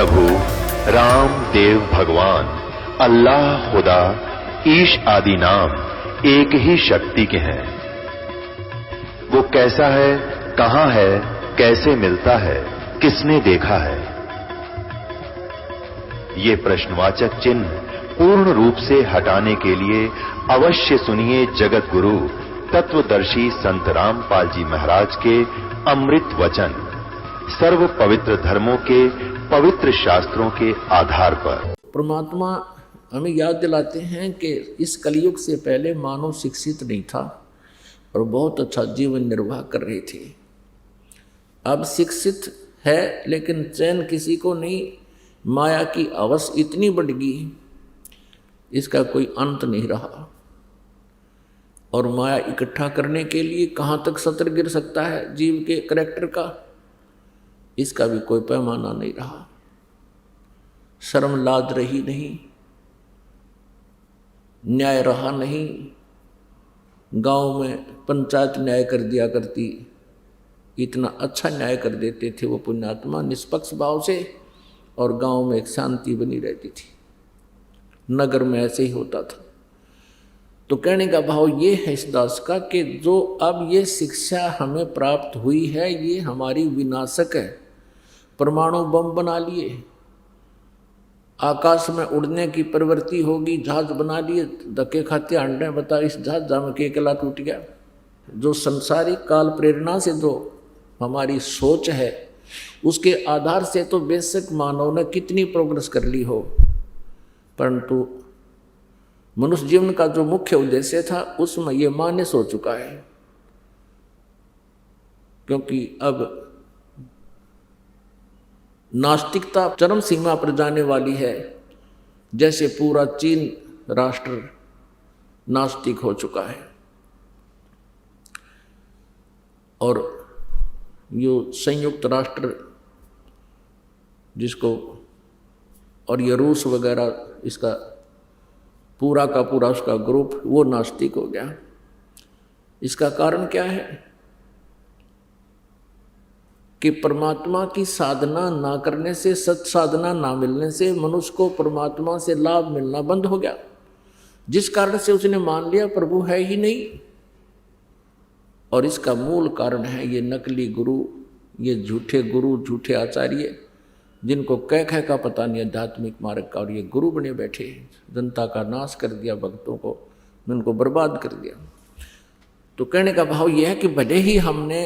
प्रभु राम देव भगवान अल्लाह खुदा ईश आदि नाम एक ही शक्ति के हैं। वो कैसा है, कहां है, कैसे मिलता है, किसने देखा है? ये प्रश्नवाचक चिन्ह पूर्ण रूप से हटाने के लिए अवश्य सुनिए जगत गुरु तत्वदर्शी संत रामपाल जी महाराज के अमृत वचन सर्व पवित्र धर्मों के पवित्र शास्त्रों के आधार पर। परमात्मा हमें याद दिलाते हैं कि इस कलयुग से पहले मानव शिक्षित नहीं था और बहुत अच्छा जीवन निर्वाह कर रहे थे। अब शिक्षित है लेकिन चैन किसी को नहीं। माया की हवस इतनी बढ़ गई, इसका कोई अंत नहीं रहा। और माया इकट्ठा करने के लिए कहाँ तक सतर गिर सकता है जीव के करैक्टर का, इसका भी कोई पैमाना नहीं रहा। शर्म लाज रही नहीं, न्याय रहा नहीं। गांव में पंचायत न्याय कर दिया करती, इतना अच्छा न्याय कर देते थे वो पुण्यात्मा निष्पक्ष भाव से, और गांव में एक शांति बनी रहती थी। नगर में ऐसे ही होता था। तो कहने का भाव ये है इस दास का कि जो अब ये शिक्षा हमें प्राप्त हुई है ये हमारी विनाशक है। परमाणु बम बना लिए, आकाश में उड़ने की प्रवृत्ति होगी, जहाज बना लिए, धक्के खाते अंडे बता इस जहाज जाम के अकेला टूट गया। जो संसारिक काल प्रेरणा से जो हमारी सोच है उसके आधार से तो बेशक मानव ने कितनी प्रोग्रेस कर ली हो, परंतु मनुष्य जीवन का जो मुख्य उद्देश्य था उसमें ये मान्य हो चुका है। क्योंकि अब नास्तिकता चरम सीमा पर जाने वाली है। जैसे पूरा चीन राष्ट्र नास्तिक हो चुका है, और यो संयुक्त राष्ट्र जिसको, और ये रूस वगैरह, इसका पूरा का पूरा उसका ग्रुप वो नास्तिक हो गया। इसका कारण क्या है कि परमात्मा की साधना ना करने से, सत साधना ना मिलने से मनुष्य को परमात्मा से लाभ मिलना बंद हो गया, जिस कारण से उसने मान लिया प्रभु है ही नहीं। और इसका मूल कारण है ये नकली गुरु, ये झूठे गुरु, झूठे आचार्य, जिनको कह का पता नहीं आध्यात्मिक मार्ग का, और ये गुरु बने बैठे, जनता का नाश कर दिया, भक्तों को उनको बर्बाद कर दिया। तो कहने का भाव यह है कि भले ही हमने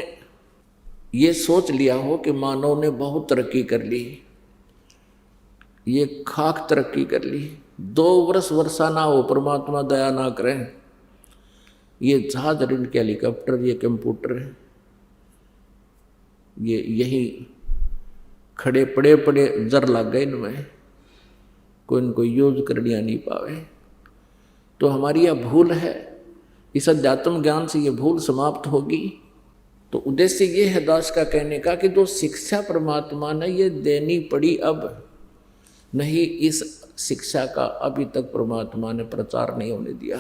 ये सोच लिया हो कि मानव ने बहुत तरक्की कर ली, ये खाक तरक्की कर ली, 2 वर्ष वर्षा ना हो परमात्मा दया ना करें, ये जहाज, इनके हेलीकॉप्टर, ये कंप्यूटर, ये यही खड़े पड़े पड़े जर लग गए इनमें, कोई इनको यूज कर लिया नहीं पावे। तो हमारी यह भूल है, इस अध्यात्म ज्ञान से ये भूल समाप्त होगी। तो उद्देश्य ये है दास का कहने का कि जो शिक्षा परमात्मा ने ये देनी पड़ी, अब नहीं इस शिक्षा का अभी तक परमात्मा ने प्रचार नहीं होने दिया,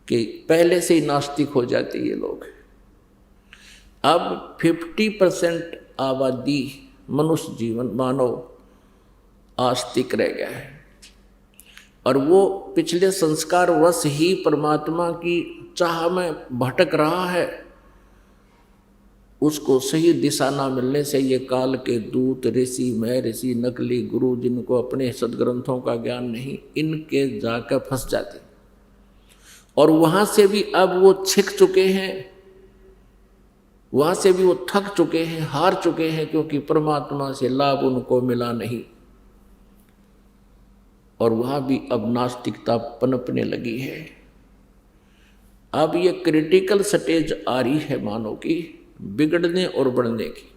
कि पहले से ही नास्तिक हो जाते ये लोग। अब 50% आबादी मनुष्य जीवन मानव आस्तिक रह गया है, और वो पिछले संस्कार वश ही परमात्मा की चाह में भटक रहा है। उसको सही दिशा ना मिलने से ये काल के दूत, ऋषि, महर्षि, नकली गुरु, जिनको अपने सदग्रंथों का ज्ञान नहीं, इनके जाकर फंस जाते, और वहाँ से भी अब वो छिक चुके हैं, वहाँ से भी वो थक चुके हैं, हार चुके हैं, क्योंकि परमात्मा से लाभ उनको मिला नहीं। और वहाँ भी अब नास्तिकता पनपने लगी है। अब ये क्रिटिकल स्टेज आ रही है मानव की बिगड़ने और बढ़ने की।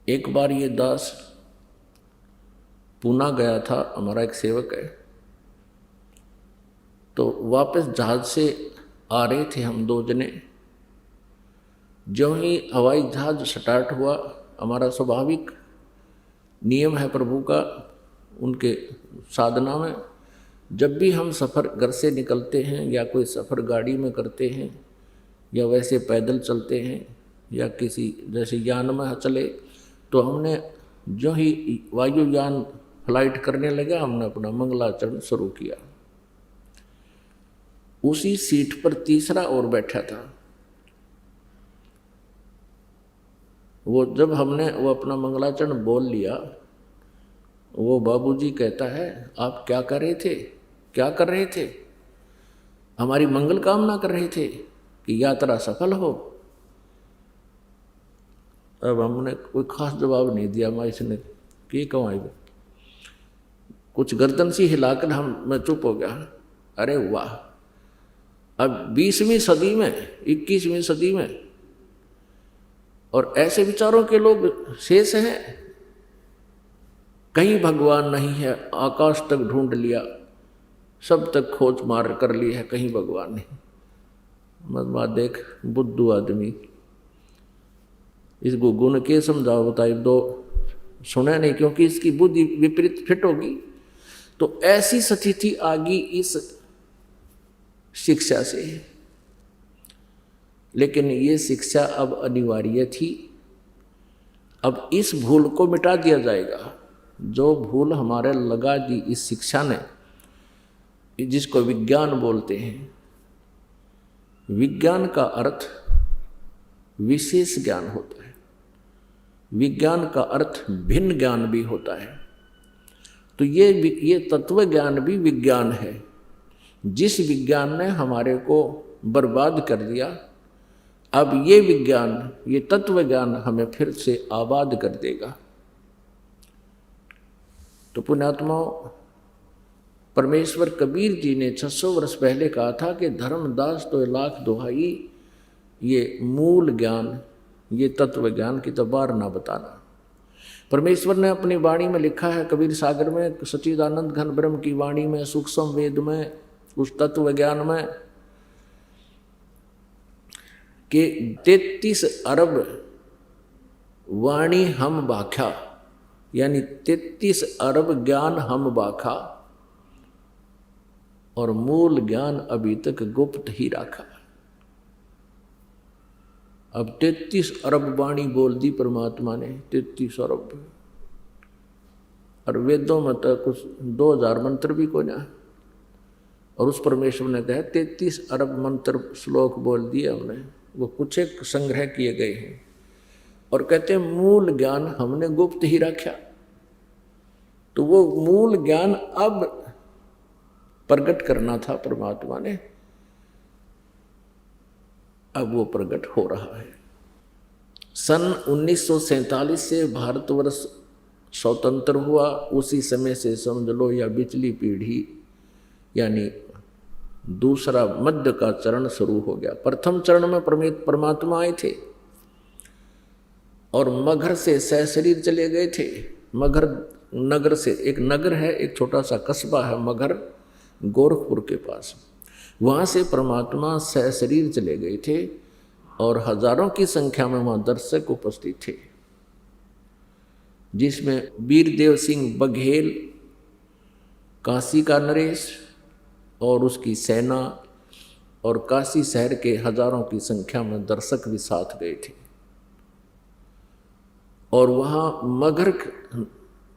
एक बार ये दास पूना गया था, हमारा एक सेवक है, तो वापस जहाज से आ रहे थे हम 2 जने। जो ही हवाई जहाज स्टार्ट हुआ, हमारा स्वाभाविक नियम है प्रभु का, उनके साधना में, जब भी हम सफ़र घर से निकलते हैं या कोई सफ़र गाड़ी में करते हैं या वैसे पैदल चलते हैं या किसी जैसे यान में चले, तो हमने जो ही वायुयान फ्लाइट करने लगा, हमने अपना मंगलाचरण शुरू किया। उसी सीट पर तीसरा और बैठा था। वो जब हमने वो अपना मंगलाचरण बोल लिया, वो बाबूजी कहता है, आप क्या कर रहे थे? क्या कर रहे थे? हमारी मंगल कामना कर रहे थे कि यात्रा सफल हो। अब हमने कोई खास जवाब नहीं दिया। मैं इसने कि कहूँ, कुछ गर्दन सी हिलाकर मैं चुप हो गया। अरे वाह, अब 20वीं सदी में, 21वीं सदी में, और ऐसे विचारों के लोग शेष हैं। कहीं भगवान नहीं है, आकाश तक ढूंढ लिया, सब तक खोज मार कर ली है, कहीं भगवान नहीं। मजमा देख, बुद्धू आदमी, इस गुग्गू ने क्या समझाओ बताइए? दो सुने नहीं, क्योंकि इसकी बुद्धि विपरीत फिट होगी। तो ऐसी स्थिति आ गई इस शिक्षा से। लेकिन ये शिक्षा अब अनिवार्य थी। अब इस भूल को मिटा दिया जाएगा। जो भूल हमारे लगा दी इस शिक्षा ने, जिसको विज्ञान बोलते हैं। विज्ञान का अर्थ विशेष ज्ञान होता है, विज्ञान का अर्थ भिन्न ज्ञान भी होता है। तो ये तत्व ज्ञान भी विज्ञान है। जिस विज्ञान ने हमारे को बर्बाद कर दिया, अब ये विज्ञान, ये तत्व ज्ञान हमें फिर से आबाद कर देगा। तो पुण्यात्माओं, परमेश्वर कबीर जी ने 600 वर्ष पहले कहा था कि धर्मदास तो लाख दुहाई, ये मूल ज्ञान, ये तत्व ज्ञान की तो बार ना बताना। परमेश्वर ने अपनी वाणी में लिखा है, कबीर सागर में, सच्चिदानंद घन ब्रह्म की वाणी में, सूक्ष्म वेद में, उस तत्व ज्ञान में, कि 33 अरब वाणी हम बाख्या, यानी 33 अरब ज्ञान हम बाखा, और मूल ज्ञान अभी तक गुप्त ही रखा। अब 33 अरब वाणी बोल दी परमात्मा ने, 33 अरब, और वेदों में तो कुछ 2000 मंत्र भी को ना। और उस परमेश्वर ने कहा 33 अरब मंत्र श्लोक बोल दिए हमने, वो कुछ एक संग्रह किए गए हैं। और कहते हैं मूल ज्ञान हमने गुप्त ही रखा। तो वो मूल ज्ञान अब प्रकट करना था परमात्मा ने, अब वो प्रकट हो रहा है। सन 1947 से भारतवर्ष स्वतंत्र हुआ, उसी समय से समझ लो या पिछली पीढ़ी, यानी दूसरा मध्य का चरण शुरू हो गया। प्रथम चरण में परमात्मा आए थे और मगहर से सहशरीर चले गए थे। मगहर नगर से, एक नगर है, एक छोटा सा कस्बा है मगहर, गोरखपुर के पास, वहाँ से परमात्मा सहशरीर चले गए थे और हजारों की संख्या में वहाँ दर्शक उपस्थित थे, जिसमें वीरदेव सिंह बघेल, काशी का नरेश और उसकी सेना, और काशी शहर के हजारों की संख्या में दर्शक भी साथ गए थे। और वहाँ मगहर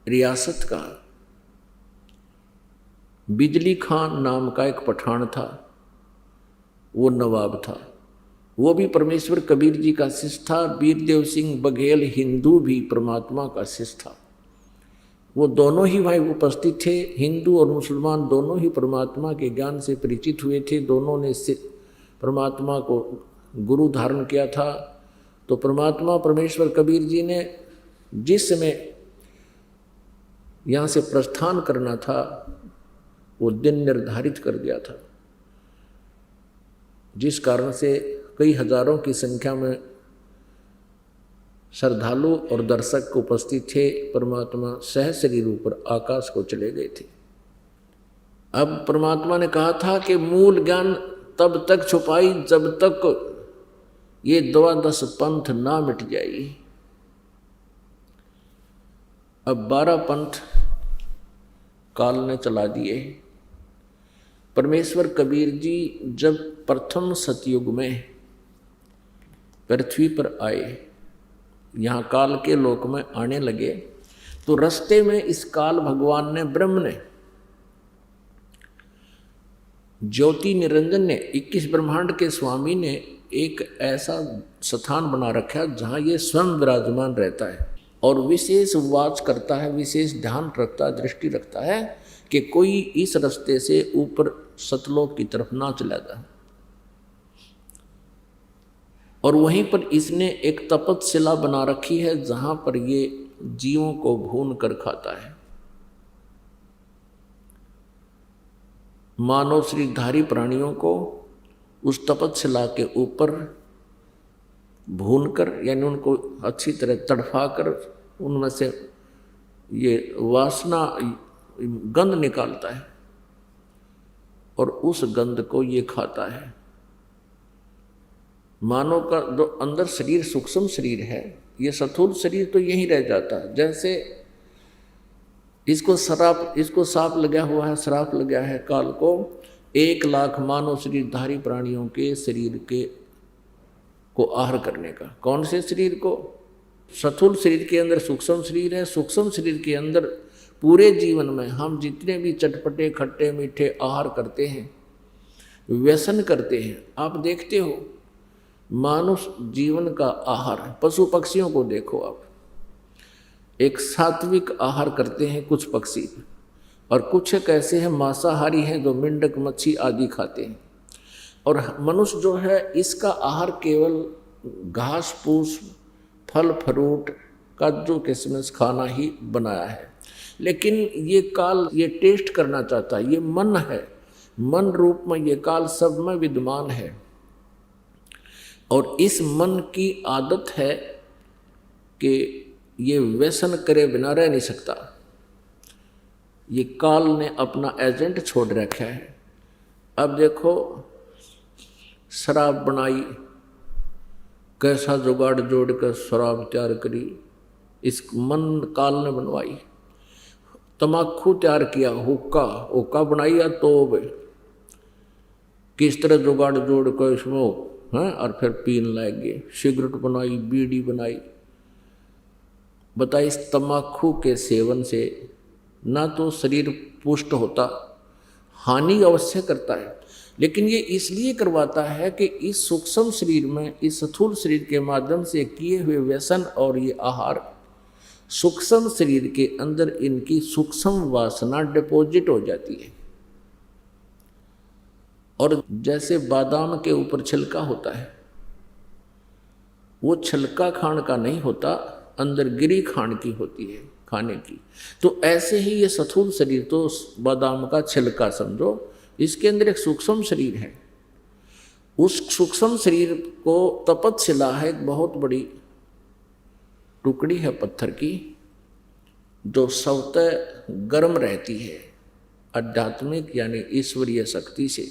रियासत का बिजली खान नाम का एक पठान था, वो नवाब था। वो भी परमेश्वर कबीर जी का शिष्य था। वीरदेव सिंह बघेल हिंदू भी परमात्मा का शिष्य था। वो दोनों ही भाई उपस्थित थे। हिंदू और मुसलमान दोनों ही परमात्मा के ज्ञान से परिचित हुए थे। दोनों ने परमात्मा को गुरु धारण किया था। तो परमात्मा परमेश्वर कबीर जी ने जिस समय यहाँ से प्रस्थान करना था, वो दिन निर्धारित कर दिया था, जिस कारण से कई हजारों की संख्या में श्रद्धालु और दर्शक उपस्थित थे। परमात्मा सहशरीर ऊपर आकाश को चले गए थे। अब परमात्मा ने कहा था कि मूल ज्ञान तब तक छुपाई जब तक ये 12 पंथ ना मिट जाए। अब 12 पंथ काल ने चला दिए। परमेश्वर कबीर जी जब प्रथम सतयुग में पृथ्वी पर आए, यहाँ काल के लोक में आने लगे, तो रास्ते में इस काल भगवान ने, ब्रह्म ने, ज्योति निरंजन ने, 21 ब्रह्मांड के स्वामी ने एक ऐसा स्थान बना रखा है जहाँ ये स्वयं विराजमान रहता है और विशेष वाच करता है, विशेष ध्यान रखता है, दृष्टि रखता है कि कोई इस रास्ते से ऊपर सतलोक की तरफ ना चला जाए। और वहीं पर इसने एक तपस्शिला बना रखी है जहाँ पर ये जीवों को भून कर खाता है। मानव शरीरधारी प्राणियों को उस तपस्शिला के ऊपर भूनकर, यानी उनको अच्छी तरह तड़फाकर उनमें से ये वासना गंध निकालता है और उस गंध को ये खाता है। मानव का जो अंदर शरीर सूक्ष्म शरीर है, ये स्थूल शरीर तो यहीं रह जाता है। जैसे इसको साप लगा हुआ है, श्राप लगा है काल को 1 लाख मानव शरीरधारी प्राणियों के शरीर को आहार करने का। कौन से शरीर को? स्थूल शरीर के अंदर सूक्ष्म शरीर है, सूक्ष्म शरीर के अंदर पूरे जीवन में हम जितने भी चटपटे खट्टे मीठे आहार करते हैं, व्यसन करते हैं, आप देखते हो मानुष जीवन का आहार, पशु पक्षियों को देखो आप, एक सात्विक आहार करते हैं कुछ पक्षी, और कुछ एक ऐसे हैं मांसाहारी हैं जो मेंढक मच्छी आदि खाते हैं। और मनुष्य जो है इसका आहार केवल घास फूस फल फ्रूट काजू किशमिश खाना ही बनाया है। लेकिन ये काल ये टेस्ट करना चाहता है, ये मन है, मन रूप में ये काल सब में विद्यमान है। और इस मन की आदत है कि ये व्यसन करे बिना रह नहीं सकता। ये काल ने अपना एजेंट छोड़ रखा है। अब देखो शराब बनाई, कैसा जुगाड़ जोड़ कर शराब तैयार करी, इस मन काल ने बनवाई। तमाकू तैयार किया, हुक्का बनाई या तोब, किस तरह जुगाड़ जोड़ कर इसमें और फिर पीन लगे। सिगरेट बनाई, बीड़ी बनाई। बताइए, इस तम्बाकू के सेवन से ना तो शरीर पुष्ट होता, हानि अवश्य करता है, लेकिन ये इसलिए करवाता है कि इस सूक्ष्म शरीर में, इस स्थूल शरीर के माध्यम से किए हुए व्यसन और ये आहार सूक्ष्म शरीर के अंदर इनकी सूक्ष्म वासना डिपॉजिट हो जाती है। और जैसे बादाम के ऊपर छिलका होता है, वो छिलका खान का नहीं होता, अंदर गिरी खान की होती है, खाने की। तो ऐसे ही ये स्थूल शरीर तो बादाम का छिलका समझो, इसके अंदर एक सूक्ष्म शरीर है। उस सूक्ष्म शरीर को तपस्शिला है, एक बहुत बड़ी टुकड़ी है पत्थर की, जो स्वतः गर्म रहती है आध्यात्मिक यानी ईश्वरीय शक्ति से,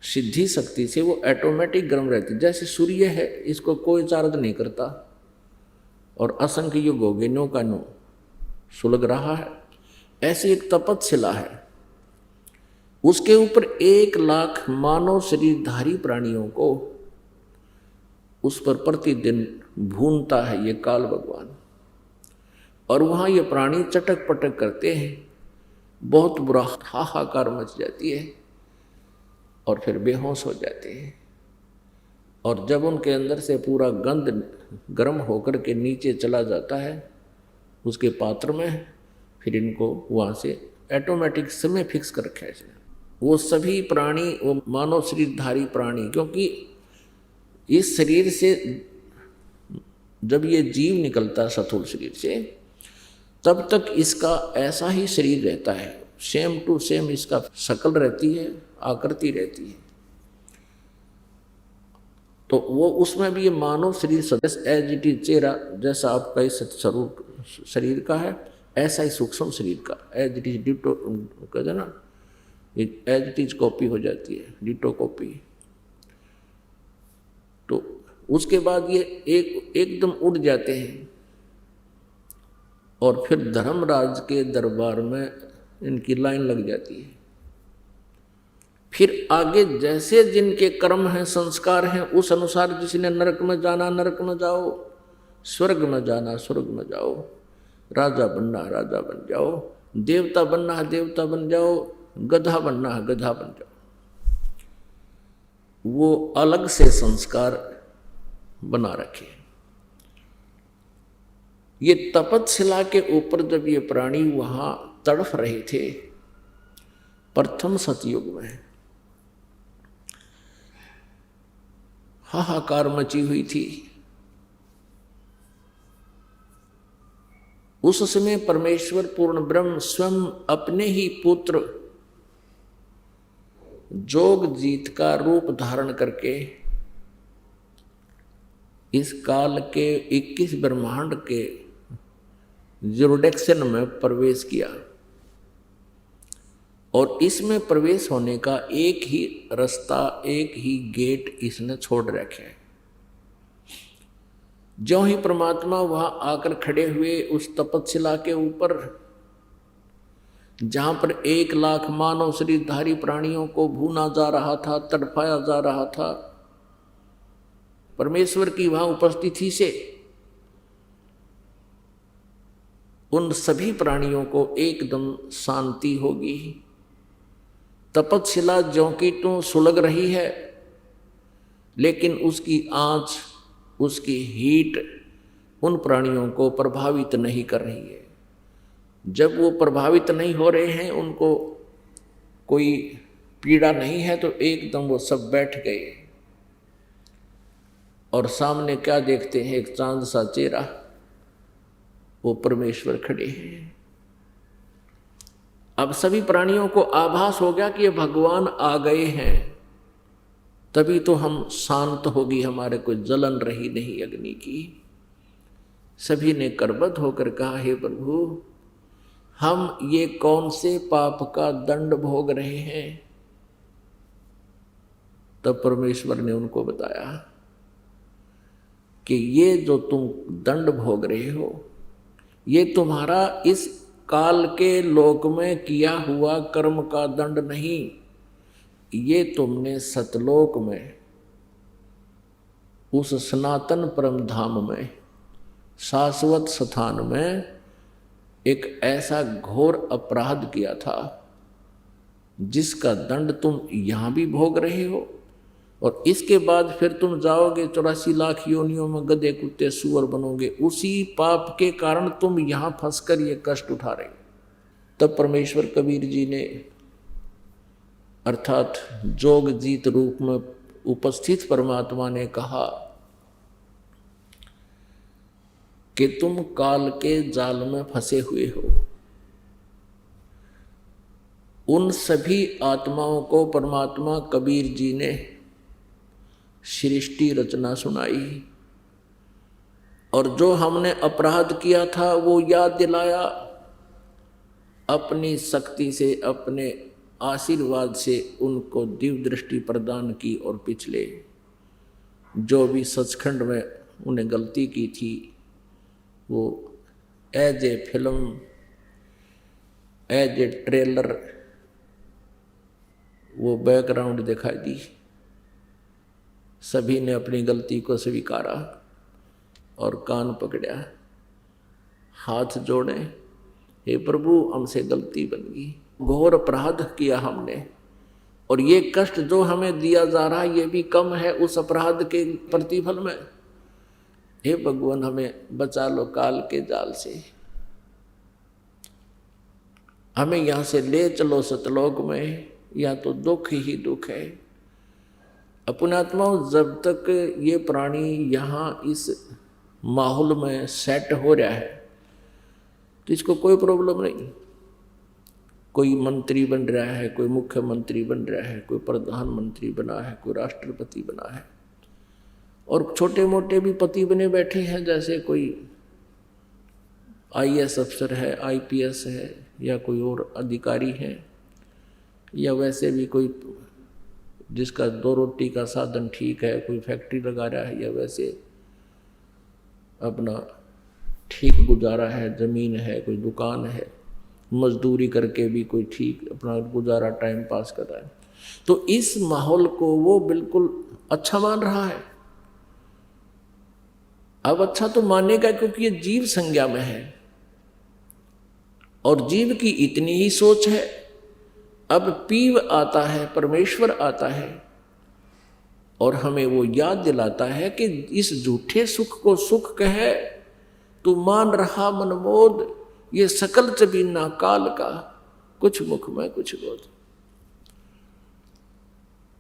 सिद्धि शक्ति से वो ऑटोमेटिक गर्म रहती है। जैसे सूर्य है, इसको कोई चार्ज नहीं करता और असंख्य युग हो गए, नो का नो सुलग रहा है। ऐसी एक तपस्शिला है, उसके ऊपर 1 लाख मानव शरीरधारी प्राणियों को उस पर प्रतिदिन भूनता है ये काल भगवान। और वहाँ ये प्राणी चटक पटक करते हैं, बहुत बुरा हाहाकार मच जाती है और फिर बेहोश हो जाते हैं। और जब उनके अंदर से पूरा गंध गर्म होकर के नीचे चला जाता है उसके पात्र में, फिर इनको वहाँ से ऑटोमेटिक समय फिक्स कर रखा है। वो सभी प्राणी, वो मानव शरीरधारी प्राणी, क्योंकि इस शरीर से जब ये जीव निकलता है स्थूल शरीर से, तब तक इसका ऐसा ही शरीर रहता है, सेम टू सेम इसका शक्ल रहती है, आकृति रहती है। तो वो उसमें भी ये मानव शरीर सदस्य एज इट इज, चेहरा जैसा आपका इस स्वरूप शरीर का है, ऐसा ही सूक्ष्म शरीर का एज इट इज डिटो कहते ना, एज इट इज कॉपी हो जाती है, डिटो कॉपी। तो उसके बाद ये एकदम उड़ जाते हैं और फिर धर्मराज के दरबार में इनकी लाइन लग जाती है। फिर आगे जैसे जिनके कर्म हैं, संस्कार हैं, उस अनुसार जिसने नरक में जाना नरक में जाओ, स्वर्ग में जाना स्वर्ग में जाओ, राजा बनना राजा बन जाओ, देवता बनना है देवता बन जाओ, गधा बनना है गधा बन जाओ। वो अलग से संस्कार बना रखे। ये तपतशिला के ऊपर जब ये प्राणी वहां तड़फ रहे थे प्रथम सतयुग में, हाहाकार मची हुई थी। उस समय परमेश्वर पूर्ण ब्रह्म स्वयं अपने ही पुत्र जोगजीत का रूप धारण करके इस काल के 21 ब्रह्मांड के जुरिडिक्शन में प्रवेश किया, और इसमें प्रवेश होने का एक ही रास्ता, एक ही गेट इसने छोड़ रखे हैं। जो ही परमात्मा वहां आकर खड़े हुए उस तपतशिला के ऊपर, जहां पर 1 लाख मानव शरीरधारी प्राणियों को भूना जा रहा था, तड़पाया जा रहा था, परमेश्वर की वहां उपस्थिति से उन सभी प्राणियों को एकदम शांति होगी। तपतशिला ज्यों की त्यों सुलग रही है, लेकिन उसकी आंच, उसकी हीट उन प्राणियों को प्रभावित नहीं कर रही है। जब वो प्रभावित नहीं हो रहे हैं, उनको कोई पीड़ा नहीं है, तो एकदम वो सब बैठ गए और सामने क्या देखते हैं, एक चांद सा चेहरा, वो परमेश्वर खड़े हैं। अब सभी प्राणियों को आभास हो गया कि ये भगवान आ गए हैं, तभी तो हम शांत होगी, हमारे कोई जलन रही नहीं अग्नि की। सभी ने करबद्ध होकर कहा, हे प्रभु, हम ये कौन से पाप का दंड भोग रहे हैं? तब परमेश्वर ने उनको बताया कि ये जो तुम दंड भोग रहे हो, ये तुम्हारा इस काल के लोक में किया हुआ कर्म का दंड नहीं, ये तुमने सतलोक में उस सनातन परम धाम में शाश्वत स्थान में एक ऐसा घोर अपराध किया था जिसका दंड तुम यहां भी भोग रहे हो, और इसके बाद फिर तुम जाओगे 84 लाख योनियों में गधे कुत्ते सूअर बनोगे। उसी पाप के कारण तुम यहां फंसकर ये कष्ट उठा रहे हो। तब परमेश्वर कबीर जी ने, अर्थात जोगजीत रूप में उपस्थित परमात्मा ने कहा कि तुम काल के जाल में फंसे हुए हो। उन सभी आत्माओं को परमात्मा कबीर जी ने सृष्टि रचना सुनाई, और जो हमने अपराध किया था वो याद दिलाया, अपनी शक्ति से, अपने आशीर्वाद से उनको दिव्य दृष्टि प्रदान की, और पिछले जो भी सचखंड में उन्हें गलती की थी वो as a film, as a trailer वो बैकग्राउंड दिखाई दी। सभी ने अपनी गलती को स्वीकारा और कान पकड़ा, हाथ जोड़े, हे प्रभु हमसे गलती बन गई, घोर अपराध किया हमने, और ये कष्ट जो हमें दिया जा रहा है ये भी कम है उस अपराध के प्रतिफल में। हे भगवान हमें बचा लो काल के जाल से, हमें यहाँ से ले चलो सतलोक में, या तो दुख ही दुख है। अपनात्माओं, जब तक ये प्राणी यहाँ इस माहौल में सेट हो रहा है तो इसको कोई प्रॉब्लम नहीं। कोई मंत्री बन रहा है, कोई मुख्यमंत्री बन रहा है, कोई प्रधानमंत्री बना है, कोई राष्ट्रपति बना है, और छोटे मोटे भी पति बने बैठे हैं, जैसे कोई IAS अफसर है, IPS है, या कोई और अधिकारी है, या वैसे भी कोई जिसका 2 रोटी का साधन ठीक है, कोई फैक्ट्री लगा रहा है, या वैसे अपना ठीक गुजारा है, ज़मीन है, कोई दुकान है, मजदूरी करके भी कोई ठीक अपना गुजारा टाइम पास कर रहा है। तो इस माहौल को वो बिल्कुल अच्छा मान रहा है। अब अच्छा तो मानेगा क्योंकि ये जीव संज्ञा में है और जीव की इतनी ही सोच है। अब पीव आता है, परमेश्वर आता है और हमें वो याद दिलाता है कि इस झूठे सुख को सुख कहे, तू मान रहा मनमोद, ये सकल चबीना काल का, कुछ मुख में कुछ गोद।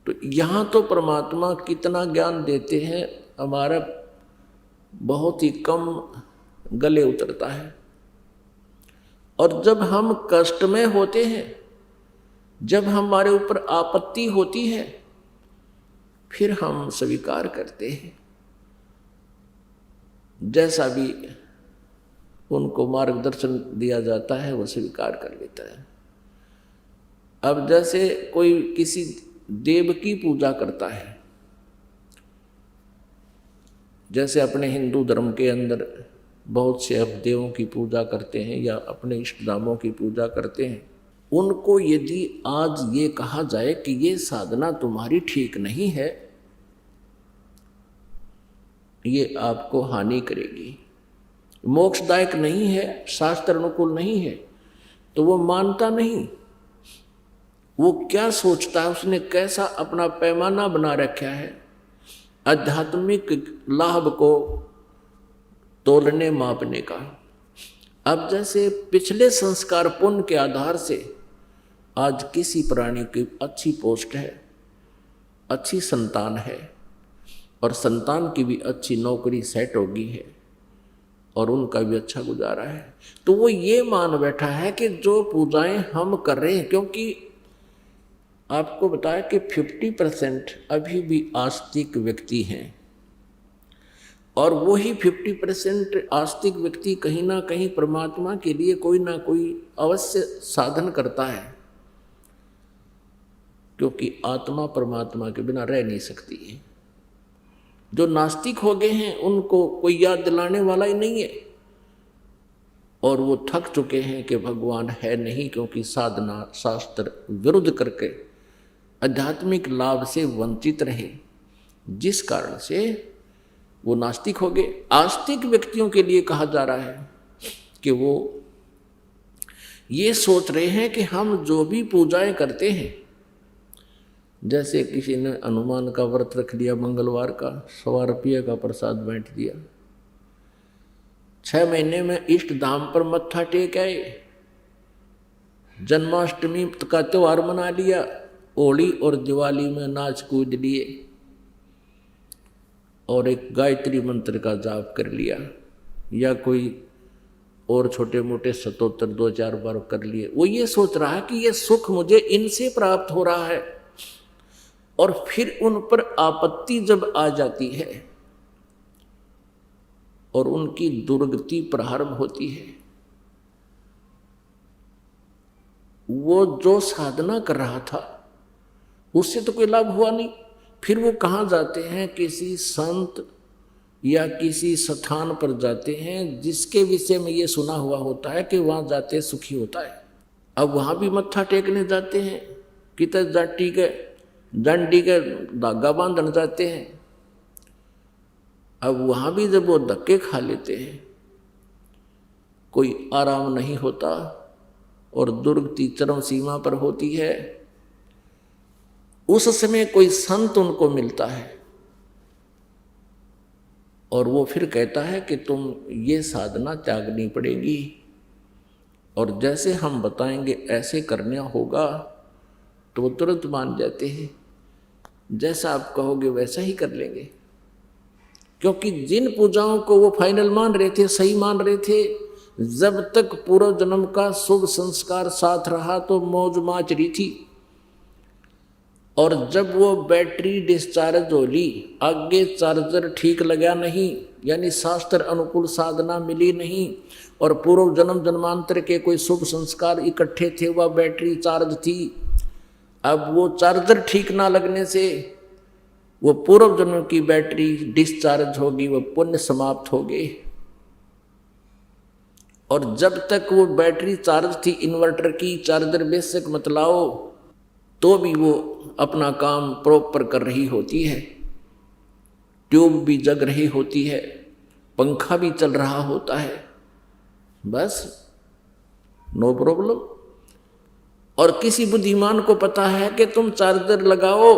तो यहां तो परमात्मा कितना ज्ञान देते हैं, हमारा बहुत ही कम गले उतरता है। और जब हम कष्ट में होते हैं, जब हमारे ऊपर आपत्ति होती है, फिर हम स्वीकार करते हैं, जैसा भी उनको मार्गदर्शन दिया जाता है वो स्वीकार कर लेता है। अब जैसे कोई किसी देव की पूजा करता है, जैसे अपने हिंदू धर्म के अंदर बहुत से अब देवों की पूजा करते हैं या अपने इष्ट धामों की पूजा करते हैं, उनको यदि आज ये कहा जाए कि ये साधना तुम्हारी ठीक नहीं है, ये आपको हानि करेगी, मोक्षदायक नहीं है, शास्त्र अनुकूल नहीं है, तो वो मानता नहीं। वो क्या सोचता है, उसने कैसा अपना पैमाना बना रखा है आध्यात्मिक लाभ को तोलने मापने का। अब जैसे पिछले संस्कार पुण्य के आधार से आज किसी प्राणी की अच्छी पोस्ट है, अच्छी संतान है और संतान की भी अच्छी नौकरी सेट हो गई है और उनका भी अच्छा गुजारा है, तो वो ये मान बैठा है कि जो पूजाएं हम कर रहे हैं, क्योंकि आपको बताया कि 50% अभी भी आस्तिक व्यक्ति हैं और वही 50% आस्तिक व्यक्ति कहीं ना कहीं परमात्मा के लिए कोई ना कोई अवश्य साधन करता है, क्योंकि आत्मा परमात्मा के बिना रह नहीं सकती है। जो नास्तिक हो गए हैं उनको कोई याद दिलाने वाला ही नहीं है और वो थक चुके हैं कि भगवान है नहीं, क्योंकि साधना शास्त्र विरुद्ध करके आध्यात्मिक लाभ से वंचित रहे, जिस कारण से वो नास्तिक हो गए। आस्तिक व्यक्तियों के लिए कहा जा रहा है कि वो ये सोच रहे हैं कि हम जो भी पूजाएं करते हैं, जैसे किसी ने हनुमान का व्रत रख लिया, मंगलवार का 100 रुपये का प्रसाद बांट दिया, 6 महीने में इष्ट धाम पर मत्था टेक आए, जन्माष्टमी का त्योहार मना लिया, होली और दिवाली में नाच कूद लिए और एक गायत्री मंत्र का जाप कर लिया या कोई और छोटे मोटे स्तोत्र 2-4 बार कर लिए। वो ये सोच रहा है कि ये सुख मुझे इनसे प्राप्त हो रहा है, और फिर उन पर आपत्ति जब आ जाती है और उनकी दुर्गति प्रारंभ होती है, वो जो साधना कर रहा था उससे तो कोई लाभ हुआ नहीं, फिर वो कहाँ जाते हैं, किसी संत या किसी स्थान पर जाते हैं जिसके विषय में ये सुना हुआ होता है कि वहाँ जाते सुखी होता है। अब वहाँ भी मत्था टेकने जाते हैं, कितने जाटी के डंडी के धागा बांधने जाते हैं। अब वहाँ भी जब वो धक्के खा लेते हैं, कोई आराम नहीं होता और दुर्गति चरम सीमा पर होती है, उस समय कोई संत उनको मिलता है और वो फिर कहता है कि तुम ये साधना त्यागनी पड़ेगी और जैसे हम बताएंगे ऐसे करना होगा, तो वो तुरंत मान जाते हैं, जैसा आप कहोगे वैसा ही कर लेंगे। क्योंकि जिन पूजाओं को वो फाइनल मान रहे थे, सही मान रहे थे, जब तक पूर्व जन्म का शुभ संस्कार साथ रहा तो मौज माच रही थी, और जब वो बैटरी डिस्चार्ज हो ली, आगे चार्जर ठीक लगा नहीं, यानी शास्त्र अनुकूल साधना मिली नहीं और पूर्व जन्म जन्मांतर के कोई शुभ संस्कार इकट्ठे थे, वह बैटरी चार्ज थी। अब वो चार्जर ठीक ना लगने से वो पूर्व जन्म की बैटरी डिस्चार्ज होगी, वो पुण्य समाप्त हो गए। और जब तक वो बैटरी चार्ज थी, इन्वर्टर की चार्जर बेशक मत लाओ, तो भी वो अपना काम प्रॉपर कर रही होती है, ट्यूब भी जग रही होती है, पंखा भी चल रहा होता है, बस नो प्रॉब्लम। और किसी बुद्धिमान को पता है कि तुम चार्जर लगाओ,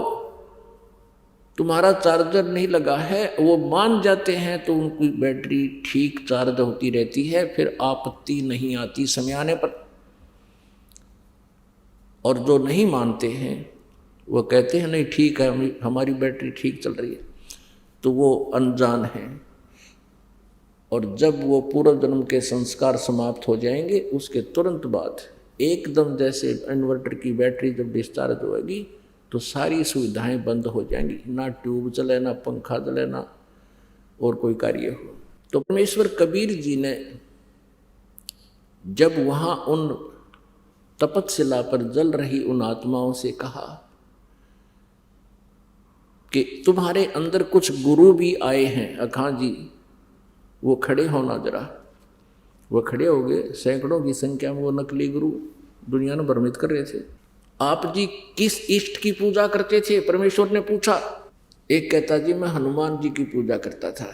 तुम्हारा चार्जर नहीं लगा है, वो मान जाते हैं तो उनकी बैटरी ठीक चार्ज होती रहती है, फिर आपत्ति नहीं आती समय आने पर। और जो नहीं मानते हैं वो कहते हैं नहीं ठीक है, हमारी बैटरी ठीक चल रही है, तो वो अनजान है। और जब वो पूर्व जन्म के संस्कार समाप्त हो जाएंगे, उसके तुरंत बाद एकदम जैसे इन्वर्टर की बैटरी जब डिस्चार्ज होगी तो सारी सुविधाएं बंद हो जाएंगी, ना ट्यूब चले, ना पंखा चले, ना और कोई कार्य हो। तो परमेश्वर कबीर जी ने जब वहाँ उन तपतशिला पर जल रही उन आत्माओं से कहा कि तुम्हारे अंदर कुछ गुरु भी आए हैं, अखां जी वो खड़े होना जरा। वो खड़े हो गए, सैकड़ों की संख्या में वो नकली गुरु दुनिया में भ्रमित कर रहे थे। आप जी किस इष्ट की पूजा करते थे? परमेश्वर ने पूछा। एक कहता जी मैं हनुमान जी की पूजा करता था।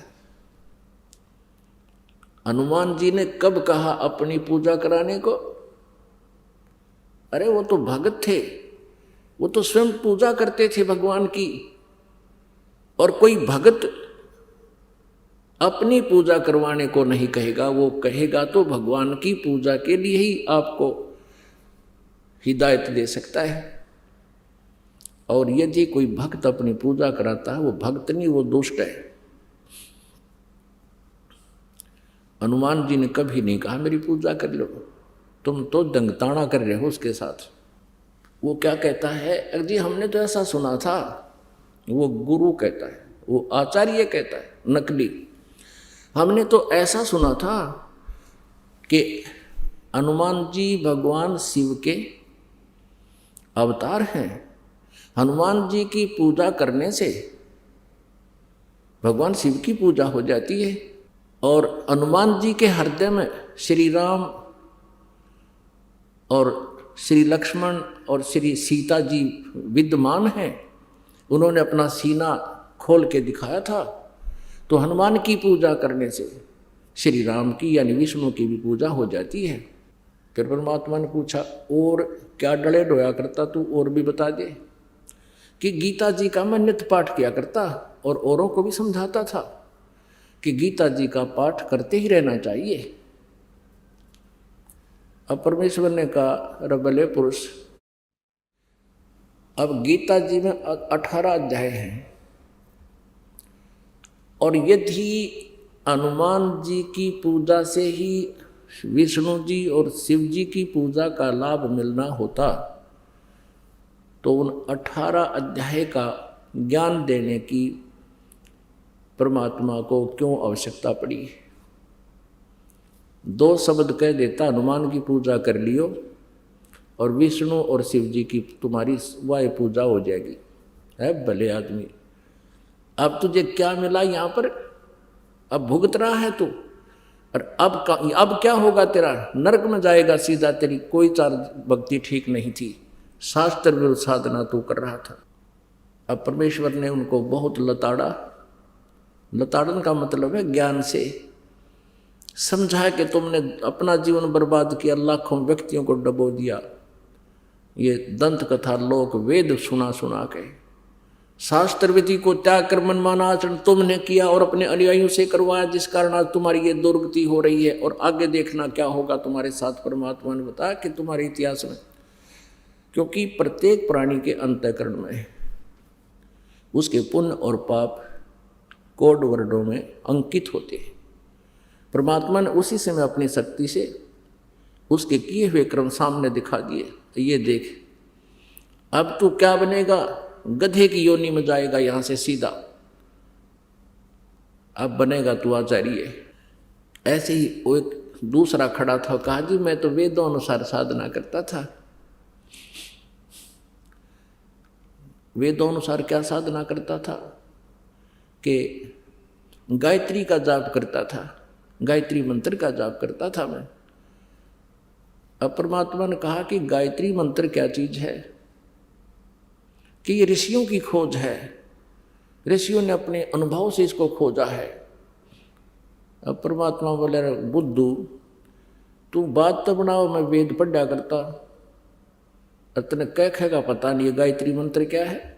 हनुमान जी ने कब कहा अपनी पूजा कराने को? अरे वो तो भगत थे, वो तो स्वयं पूजा करते थे भगवान की। और कोई भगत अपनी पूजा करवाने को नहीं कहेगा, वो कहेगा तो भगवान की पूजा के लिए ही आपको हिदायत दे सकता है। और यदि कोई भक्त अपनी पूजा कराता है, वो भक्त नहीं, वो दुष्ट है। हनुमान जी ने कभी नहीं कहा मेरी पूजा कर लो, तुम तो दंगताना कर रहे हो उसके साथ। वो क्या कहता है, अरे जी हमने तो ऐसा सुना था। वो गुरु कहता है, वो आचार्य कहता है, नकली। हमने तो ऐसा सुना था कि हनुमान जी भगवान शिव के अवतार हैं। हनुमान जी की पूजा करने से भगवान शिव की पूजा हो जाती है। और हनुमान जी के हृदय में श्री राम और श्री लक्ष्मण और श्री सीता जी विद्यमान हैं। उन्होंने अपना सीना खोल के दिखाया था। तो हनुमान की पूजा करने से श्री राम की यानी विष्णु की भी पूजा हो जाती है। फिर परमात्मा ने पूछा और क्या डले डोया करता तू, और भी बता दे। कि गीता जी का मैं नित्य पाठ किया करता और औरों को भी समझाता था कि गीता जी का पाठ करते ही रहना चाहिए। अब परमेश्वर ने कहा रबले पुरुष, अब गीता जी में 18 अध्याय हैं, और यदि हनुमान जी की पूजा से ही विष्णु जी और शिव जी की पूजा का लाभ मिलना होता तो उन 18 अध्याय का ज्ञान देने की परमात्मा को क्यों आवश्यकता पड़ी? 2 शब्द कह देता, हनुमान की पूजा कर लियो और विष्णु और शिव जी की तुम्हारी वाय पूजा हो जाएगी। है भले आदमी। अब तुझे क्या मिला यहाँ पर? अब भुगत रहा है तू। और अब क्या होगा तेरा? नरक में जाएगा सीधा। तेरी कोई चार भक्ति ठीक नहीं थी, शास्त्र विरुद्ध साधना तू कर रहा था। अब परमेश्वर ने उनको बहुत लताड़ा। लताड़न का मतलब है ज्ञान से समझा कि तुमने अपना जीवन बर्बाद किया, लाखों व्यक्तियों को डबो दिया। ये दंत कथा लोक वेद सुना सुना के शास्त्र विधि को त्याग कर मनमाना आचरण तुमने किया और अपने अनुयायियों से करवाया, जिस कारण आज तुम्हारी ये दुर्गति हो रही है। और आगे देखना क्या होगा तुम्हारे साथ। परमात्मा ने बताया कि तुम्हारे इतिहास में, क्योंकि प्रत्येक प्राणी के अंतःकरण में उसके पुण्य और पाप कोड वर्डों में अंकित होते हैं। परमात्मा ने उसी समय अपनी शक्ति से उसके किए हुए क्रम सामने दिखा दिए। ये देख, अब तू क्या बनेगा? गधे की योनि में जाएगा यहां से सीधा। अब बनेगा तू आचार्य। ऐसे ही वो एक दूसरा खड़ा था, कहा जी मैं तो वेदों अनुसार साधना करता था। वेदों अनुसार क्या साधना करता था? कि गायत्री का जाप करता था, गायत्री मंत्र का जाप करता था मैं। अब परमात्मा ने कहा कि गायत्री मंत्र क्या चीज है? कि ये ऋषियों की खोज है, ऋषियों ने अपने अनुभव से इसको खोजा है। अब परमात्मा बोले बुद्धू तू बात तो बनाओ, मैं वेद पढ़ा करता, इतने कह पता नहीं गायत्री मंत्र क्या है।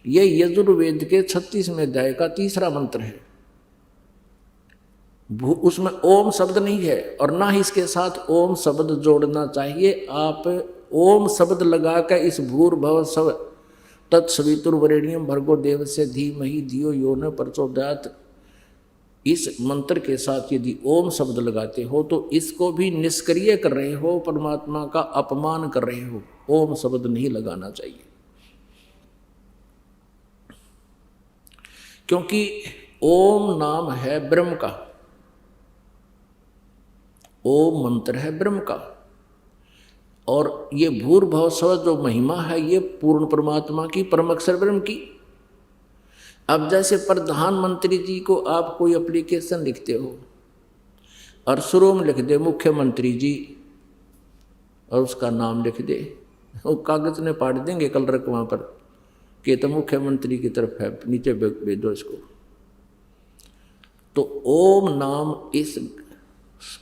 ये यजुर्वेद के 36वें अध्याय का 3रा मंत्र है। उसमें ओम शब्द नहीं है और ना ही इसके साथ ओम शब्द जोड़ना चाहिए। आप ओम शब्द लगा कर इस भूर्भुव स्व तत्सवितुर्वरेण्यम भर्गो देवस्य धीमहि धियो यो न प्रचोदयात्, इस मंत्र के साथ यदि ओम शब्द लगाते हो तो इसको भी निष्क्रिय कर रहे हो, परमात्मा का अपमान कर रहे हो। ओम शब्द नहीं लगाना चाहिए, क्योंकि ओम नाम है ब्रह्म का, ओम मंत्र है ब्रह्म का, और ये भूर्भुव स्व जो महिमा है ये पूर्ण परमात्मा की, परम अक्षर ब्रह्म की। अब जैसे प्रधानमंत्री जी को आप कोई एप्लीकेशन लिखते हो और शुरू में लिख दे मुख्यमंत्री जी और उसका नाम लिख दे, वो कागज ने पाट देंगे कलर वहाँ पर कि तो मुख्यमंत्री की तरफ है, नीचे भेज दो इसको। तो ओम नाम इस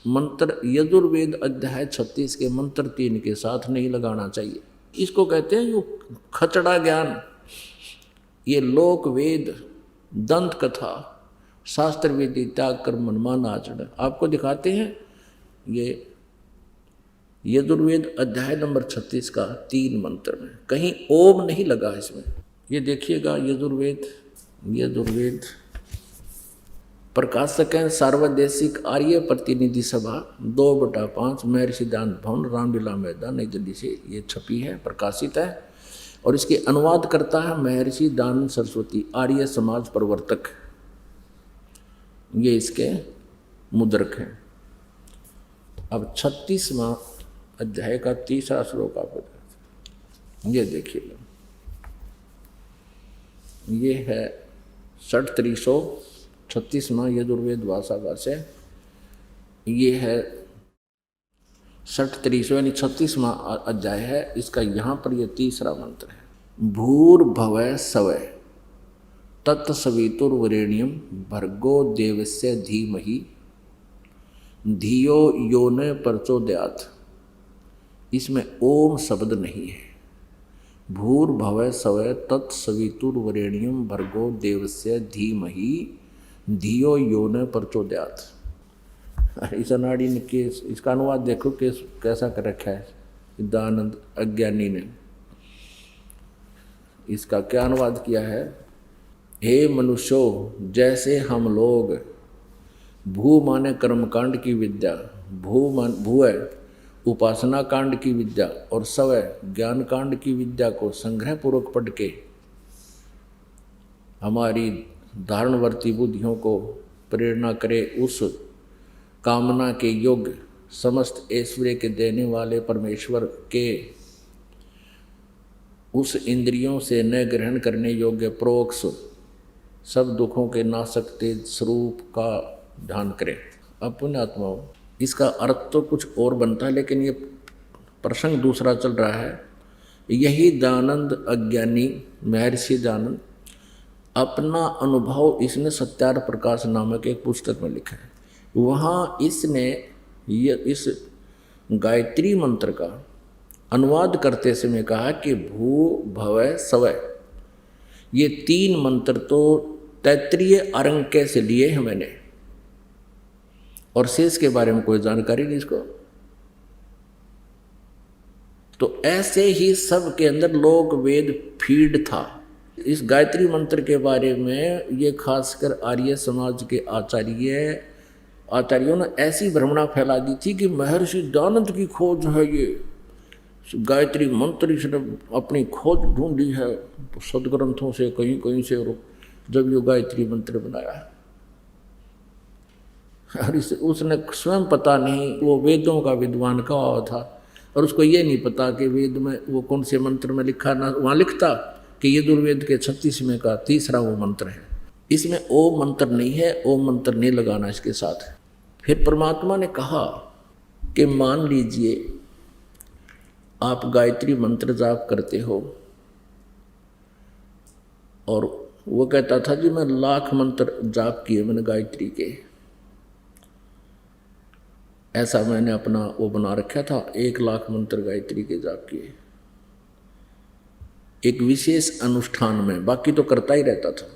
मंत्र यजुर्वेद अध्याय 36 के मंत्र 3 के साथ नहीं लगाना चाहिए। इसको कहते हैं यो खचड़ा ज्ञान। ये लोक वेद, दंत कथा, शास्त्र विधि त्याग कर मनमान आचरण आपको दिखाते हैं। ये यजुर्वेद अध्याय नंबर 36 का 3 मंत्र में कहीं ओम नहीं लगा इसमें। ये देखिएगा यजुर्वेद प्रकाशक हैं सार्वदेशिक आर्य प्रतिनिधि सभा 2/5 महर्षि सिद्धांत भवन रामलीला मैदान नई दिल्ली से ये छपी है, प्रकाशित है। और इसके अनुवाद करता है महर्षि दानंद सरस्वती, आर्य समाज प्रवर्तक, ये इसके मुद्रक हैं। अब 36वां अध्याय का 3रा श्लोक आप ये देखिएगा, ये है 36वां यजुर्वेद भाषा का से, ये है 36 यानी 36वां अध्याय है इसका। यहाँ पर ये 3रा मंत्र है, भूर्भुवः स्वः तत्सवितुर्वरेण्यम भर्गो देवस्य धीमहि धियो यो न प्रचोदयात्। इसमें ओम शब्द नहीं है। भूर्भुवः स्वः तत्सवितुर्वरेण्यम भर्गो देवस्य धीमहि धियो यो न प्रचोदयात्। इस अनाड़ी ने के इसका अनुवाद देखो कैसा कर रखा है सिद्धानंद अज्ञानी ने। इसका क्या अनुवाद किया है, हे मनुष्यो जैसे हम लोग भू माने कर्मकांड की विद्या, भूय उपासना कांड की विद्या और स्वय ज्ञान कांड की विद्या को संग्रह पूर्वक पढ़ के हमारी धारणवर्ती बुद्धियों को प्रेरणा करे, उस कामना के योग्य समस्त ऐश्वर्य के देने वाले परमेश्वर के उस इंद्रियों से न ग्रहण करने योग्य प्रोक्ष सब दुखों के नाशक तेज स्वरूप का ध्यान करें। अपने आत्माओं, इसका अर्थ तो कुछ और बनता है लेकिन ये प्रसंग दूसरा चल रहा है। यही दानंद अज्ञानी महर्षि दानंद अपना अनुभव इसने सत्यार्थ प्रकाश नामक एक पुस्तक में लिखा है। वहाँ इसने इस गायत्री मंत्र का अनुवाद करते समय कहा कि भूर्भुवः स्वः, ये 3 मंत्र तो तैत्तिरीय अरंके से लिए हैं मैंने, और शेष के बारे में कोई जानकारी नहीं इसको। तो ऐसे ही सब के अंदर लोक वेद फीड था। इस गायत्री मंत्र के बारे में ये खासकर आर्य समाज के आचार्यों ने ऐसी भ्रमणा फैला दी थी कि महर्षि दानंद की खोज है ये गायत्री मंत्र, इसने अपनी खोज ढूंढी है सदग्रंथों से कहीं कहीं से, और जब ये गायत्री मंत्र बनाया। और उसने स्वयं पता नहीं, वो वेदों का विद्वान कहा हुआ था और उसको ये नहीं पता कि वेद में वो कौन से मंत्र में लिखा, ना वहाँ लिखता कि यजुर्वेद के 36वें का 3रा वो मंत्र है। इसमें ओम मंत्र नहीं है, ओम मंत्र नहीं लगाना इसके साथ। फिर परमात्मा ने कहा कि मान लीजिए आप गायत्री मंत्र जाप करते हो, और वो कहता था जी मैं 1,00,000 मंत्र जाप किए मैंने गायत्री के, ऐसा मैंने अपना वो बना रखा था, 1,00,000 मंत्र गायत्री के जाप किए एक विशेष अनुष्ठान में, बाकी तो करता ही रहता था।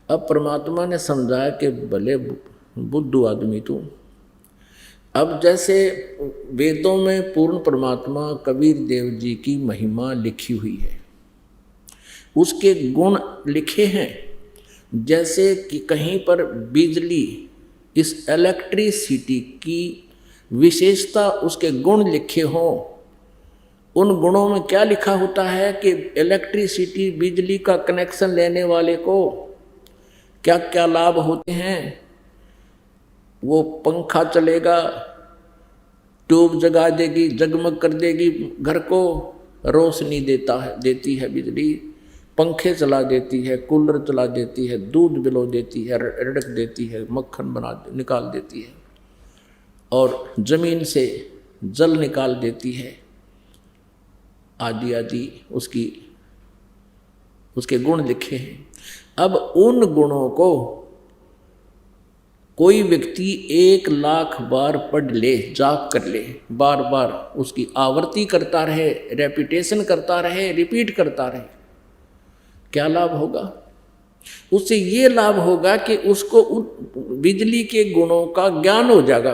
अब परमात्मा ने समझाया कि भले बुद्धू आदमी तू, अब जैसे वेदों में पूर्ण परमात्मा कबीर देव जी की महिमा लिखी हुई है, उसके गुण लिखे हैं, जैसे कि कहीं पर बिजली, इस इलेक्ट्रिसिटी की विशेषता, उसके गुण लिखे हों, उन गुणों में क्या लिखा होता है कि इलेक्ट्रिसिटी, बिजली का कनेक्शन लेने वाले को क्या क्या लाभ होते हैं। वो पंखा चलेगा, ट्यूब जगा देगी, जगमग कर देगी, घर को रोशनी देती है बिजली, पंखे चला देती है, कूलर चला देती है, दूध बिलो देती है, रड़क देती है, मक्खन निकाल देती है, और जमीन से जल निकाल देती है, आदि आदि उसके गुण लिखे हैं। अब उन गुणों को कोई व्यक्ति 1,00,000 बार पढ़ ले, जाप कर ले, बार बार उसकी आवृत्ति करता रहे, रेपिटेशन करता रहे, रिपीट करता रहे, क्या लाभ होगा? उससे ये लाभ होगा कि उसको बिजली के गुणों का ज्ञान हो जाएगा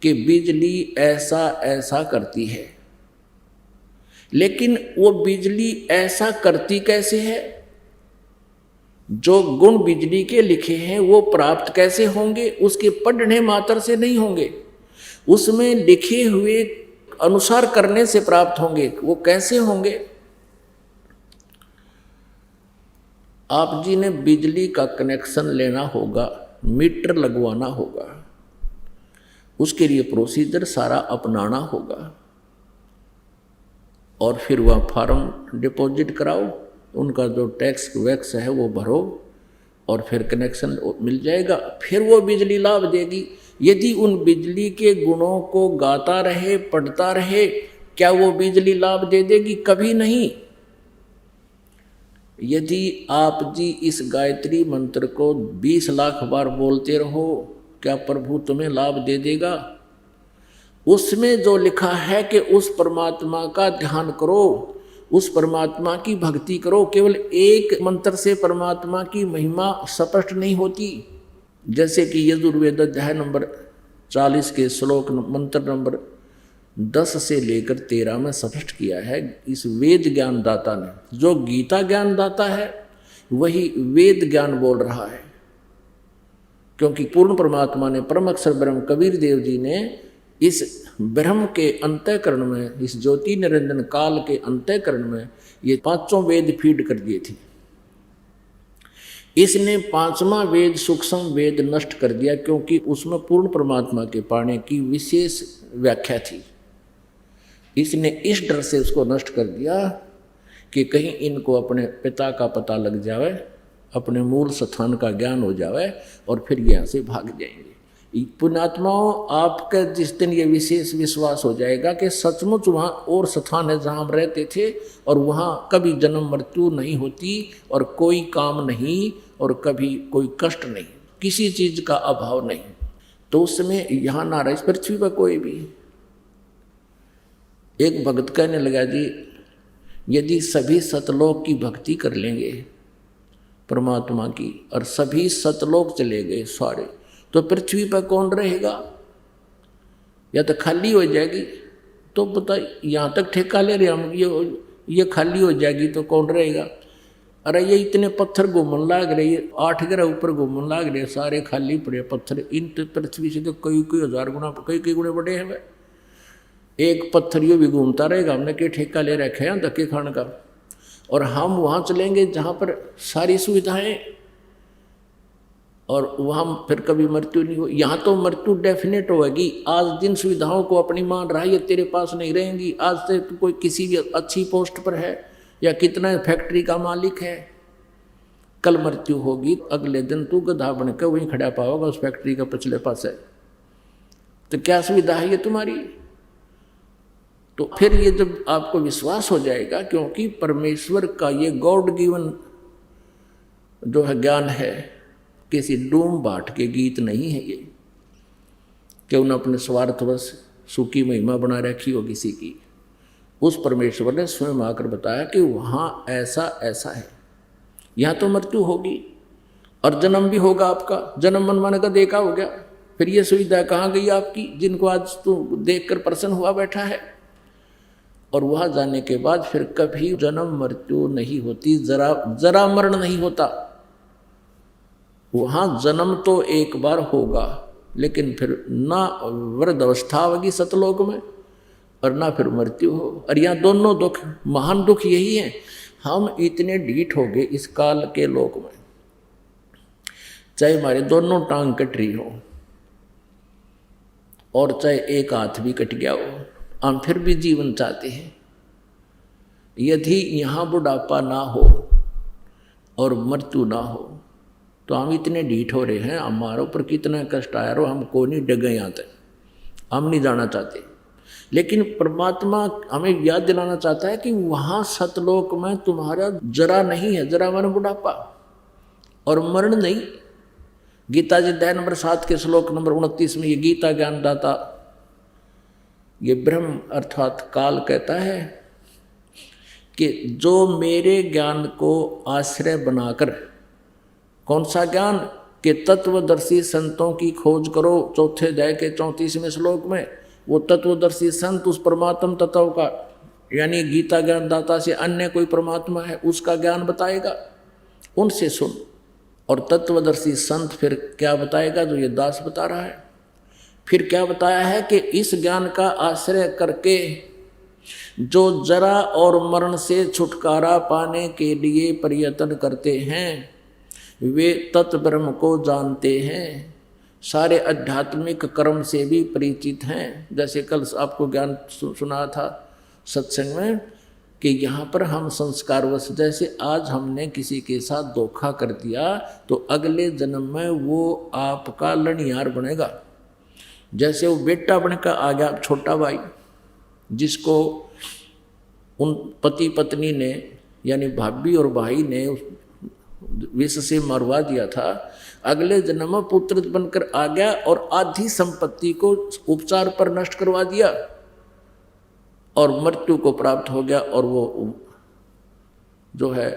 कि बिजली ऐसा ऐसा करती है। लेकिन वो बिजली ऐसा करती कैसे है? जो गुण बिजली के लिखे हैं वो प्राप्त कैसे होंगे? उसके पढ़ने मात्र से नहीं होंगे, उसमें लिखे हुए अनुसार करने से प्राप्त होंगे। वो कैसे होंगे? आप जी ने बिजली का कनेक्शन लेना होगा, मीटर लगवाना होगा, उसके लिए प्रोसीजर सारा अपनाना होगा, और फिर वह फॉर्म डिपॉजिट कराओ, उनका जो टैक्स वैक्स है वो भरो, और फिर कनेक्शन मिल जाएगा, फिर वो बिजली लाभ देगी। यदि उन बिजली के गुणों को गाता रहे, पढ़ता रहे, क्या वो बिजली लाभ दे देगी? कभी नहीं। यदि आप जी इस गायत्री मंत्र को 20,00,000 बार बोलते रहो, क्या प्रभु तुम्हें लाभ दे देगा? उसमें जो लिखा है कि उस परमात्मा का ध्यान करो, उस परमात्मा की भक्ति करो। केवल एक मंत्र से परमात्मा की महिमा स्पष्ट नहीं होती। जैसे कि यजुर्वेद अध्याय नंबर 40 के श्लोक मंत्र नंबर 10 से लेकर 13 में स्पष्ट किया है इस वेद ज्ञान दाता ने। जो गीता ज्ञान दाता है वही वेद ज्ञान बोल रहा है, क्योंकि पूर्ण परमात्मा ने, परम अक्षर ब्रह्म कबीर देव जी ने इस ब्रह्म के अंतःकरण में, इस ज्योति निरंजन काल के अंतःकरण में ये 5 वेद फीड कर दिए थे। इसने 5वां वेद सूक्ष्म वेद नष्ट कर दिया, क्योंकि उसमें पूर्ण परमात्मा के पाने की विशेष व्याख्या थी। इसने इस डर से उसको नष्ट कर दिया कि कहीं इनको अपने पिता का पता लग जावे, अपने मूल स्थान का ज्ञान हो जावे, और फिर यहाँ से भाग जाएंगे। पुण्यात्माओं, आपका जिस दिन ये विशेष विश्वास हो जाएगा कि सचमुच वहाँ और स्थान है जहाँ हम रहते थे, और वहाँ कभी जन्म मृत्यु नहीं होती, और कोई काम नहीं, और कभी कोई कष्ट नहीं, किसी चीज़ का अभाव नहीं, तो उस समय यहाँ ना रहे इस पृथ्वी पर कोई भी। एक भक्त कहने लगा, जी यदि सभी सतलोक की भक्ति कर लेंगे परमात्मा की, और सभी सतलोक चले गए सारे, तो पृथ्वी पर कौन रहेगा? या तो खाली हो जाएगी। तो पता यहाँ तक ठेका ले रहे हम, ये खाली हो जाएगी तो कौन रहेगा? अरे ये इतने पत्थर घूमन लाग रहे, 8 ग्रह ऊपर घूमन लाग रहे, सारे खाली पड़े पत्थर। इन पृथ्वी से तो कई 1000 गुना, कई गुणे बड़े हैं। एक पत्थर ये भी घूमता रहेगा, हमने क्या ठेका ले रखे हैं धक्के खाने का। और हम वहाँ चलेंगे जहाँ पर सारी सुविधाएं, और वहाँ फिर कभी मृत्यु नहीं हो। यहाँ तो मृत्यु डेफिनेट होगी। आज जिन सुविधाओं को अपनी मान रहा है ये तेरे पास नहीं रहेंगी। आज से तू कोई किसी भी अच्छी पोस्ट पर है, या कितना फैक्ट्री का मालिक है, कल मृत्यु होगी, अगले दिन तू गधा बन कर वहीं खड़ा पाओगा उस फैक्ट्री का पिछले पास है। तो क्या सुविधा है ये तुम्हारी? तो फिर ये जब आपको विश्वास हो जाएगा, क्योंकि परमेश्वर का ये गॉड गिवन जो है ज्ञान है, किसी डूम बाट के गीत नहीं है ये, कि उन्हें अपने स्वार्थवश सुखी महिमा बना रखी हो किसी की। उस परमेश्वर ने स्वयं आकर बताया कि वहाँ ऐसा ऐसा है, यहाँ तो मृत्यु होगी और जन्म भी होगा आपका। जन्म मनमाने का देखा हो गया, फिर ये सुविधा कहाँ गई आपकी जिनको आज तू देखकर प्रसन्न हुआ बैठा है। और वहाँ जाने के बाद फिर कभी जन्म मृत्यु नहीं होती, जरा मरण नहीं होता। वहाँ जन्म तो एक बार होगा, लेकिन फिर ना वृद्ध अवस्था होगी सतलोक में और ना फिर मृत्यु हो। और यहाँ दोनों दुख, महान दुख यही है, हम इतने ढीठ हो गए इस काल के लोक में। चाहे हमारे दोनों टांग कट रही हो और चाहे एक हाथ भी कट गया हो, हम फिर भी जीवन चाहते हैं। यदि यहाँ बुढ़ापा ना हो और मृत्यु ना हो तो हम इतने ढीठ हो रहे हैं, हमारे ऊपर कितना कष्ट आया रो, हमको नहीं डगे यहाँ तक, हम नहीं जाना चाहते। लेकिन परमात्मा हमें याद दिलाना चाहता है कि वहाँ सतलोक में तुम्हारा जरा नहीं है, जरा मन बुढ़ापा और मरण नहीं। गीता जी अध्याय नंबर 7 के श्लोक नंबर 29 में ये गीता ज्ञानदाता, ये ब्रह्म अर्थात काल कहता है कि जो मेरे ज्ञान को आश्रय बनाकर, कौन सा ज्ञान, कि तत्वदर्शी संतों की खोज करो। चौथे अध्याय के 34वें श्लोक में वो तत्वदर्शी संत उस परमात्म तत्व का, यानी गीता ज्ञानदाता से अन्य कोई परमात्मा है उसका ज्ञान बताएगा, उनसे सुन। और तत्वदर्शी संत फिर क्या बताएगा, जो ये दास बता रहा है। फिर क्या बताया है कि इस ज्ञान का आश्रय करके जो जरा और मरण से छुटकारा पाने के लिए प्रयत्न करते हैं वे तत्ब्रह्म को जानते हैं, सारे आध्यात्मिक कर्म से भी परिचित हैं। जैसे कल आपको ज्ञान सुना था सत्संग में कि यहाँ पर हम संस्कारवश, जैसे आज हमने किसी के साथ धोखा कर दिया तो अगले जन्म में वो आपका लड़ियार बनेगा। जैसे वो बेटा बनकर आ गया छोटा भाई, जिसको उन पति पत्नी ने यानी भाभी और भाई ने विष से मरवा दिया था, अगले जन्म में पुत्र बनकर आ गया और आधी संपत्ति को उपचार पर नष्ट करवा दिया और मृत्यु को प्राप्त हो गया। और वो जो है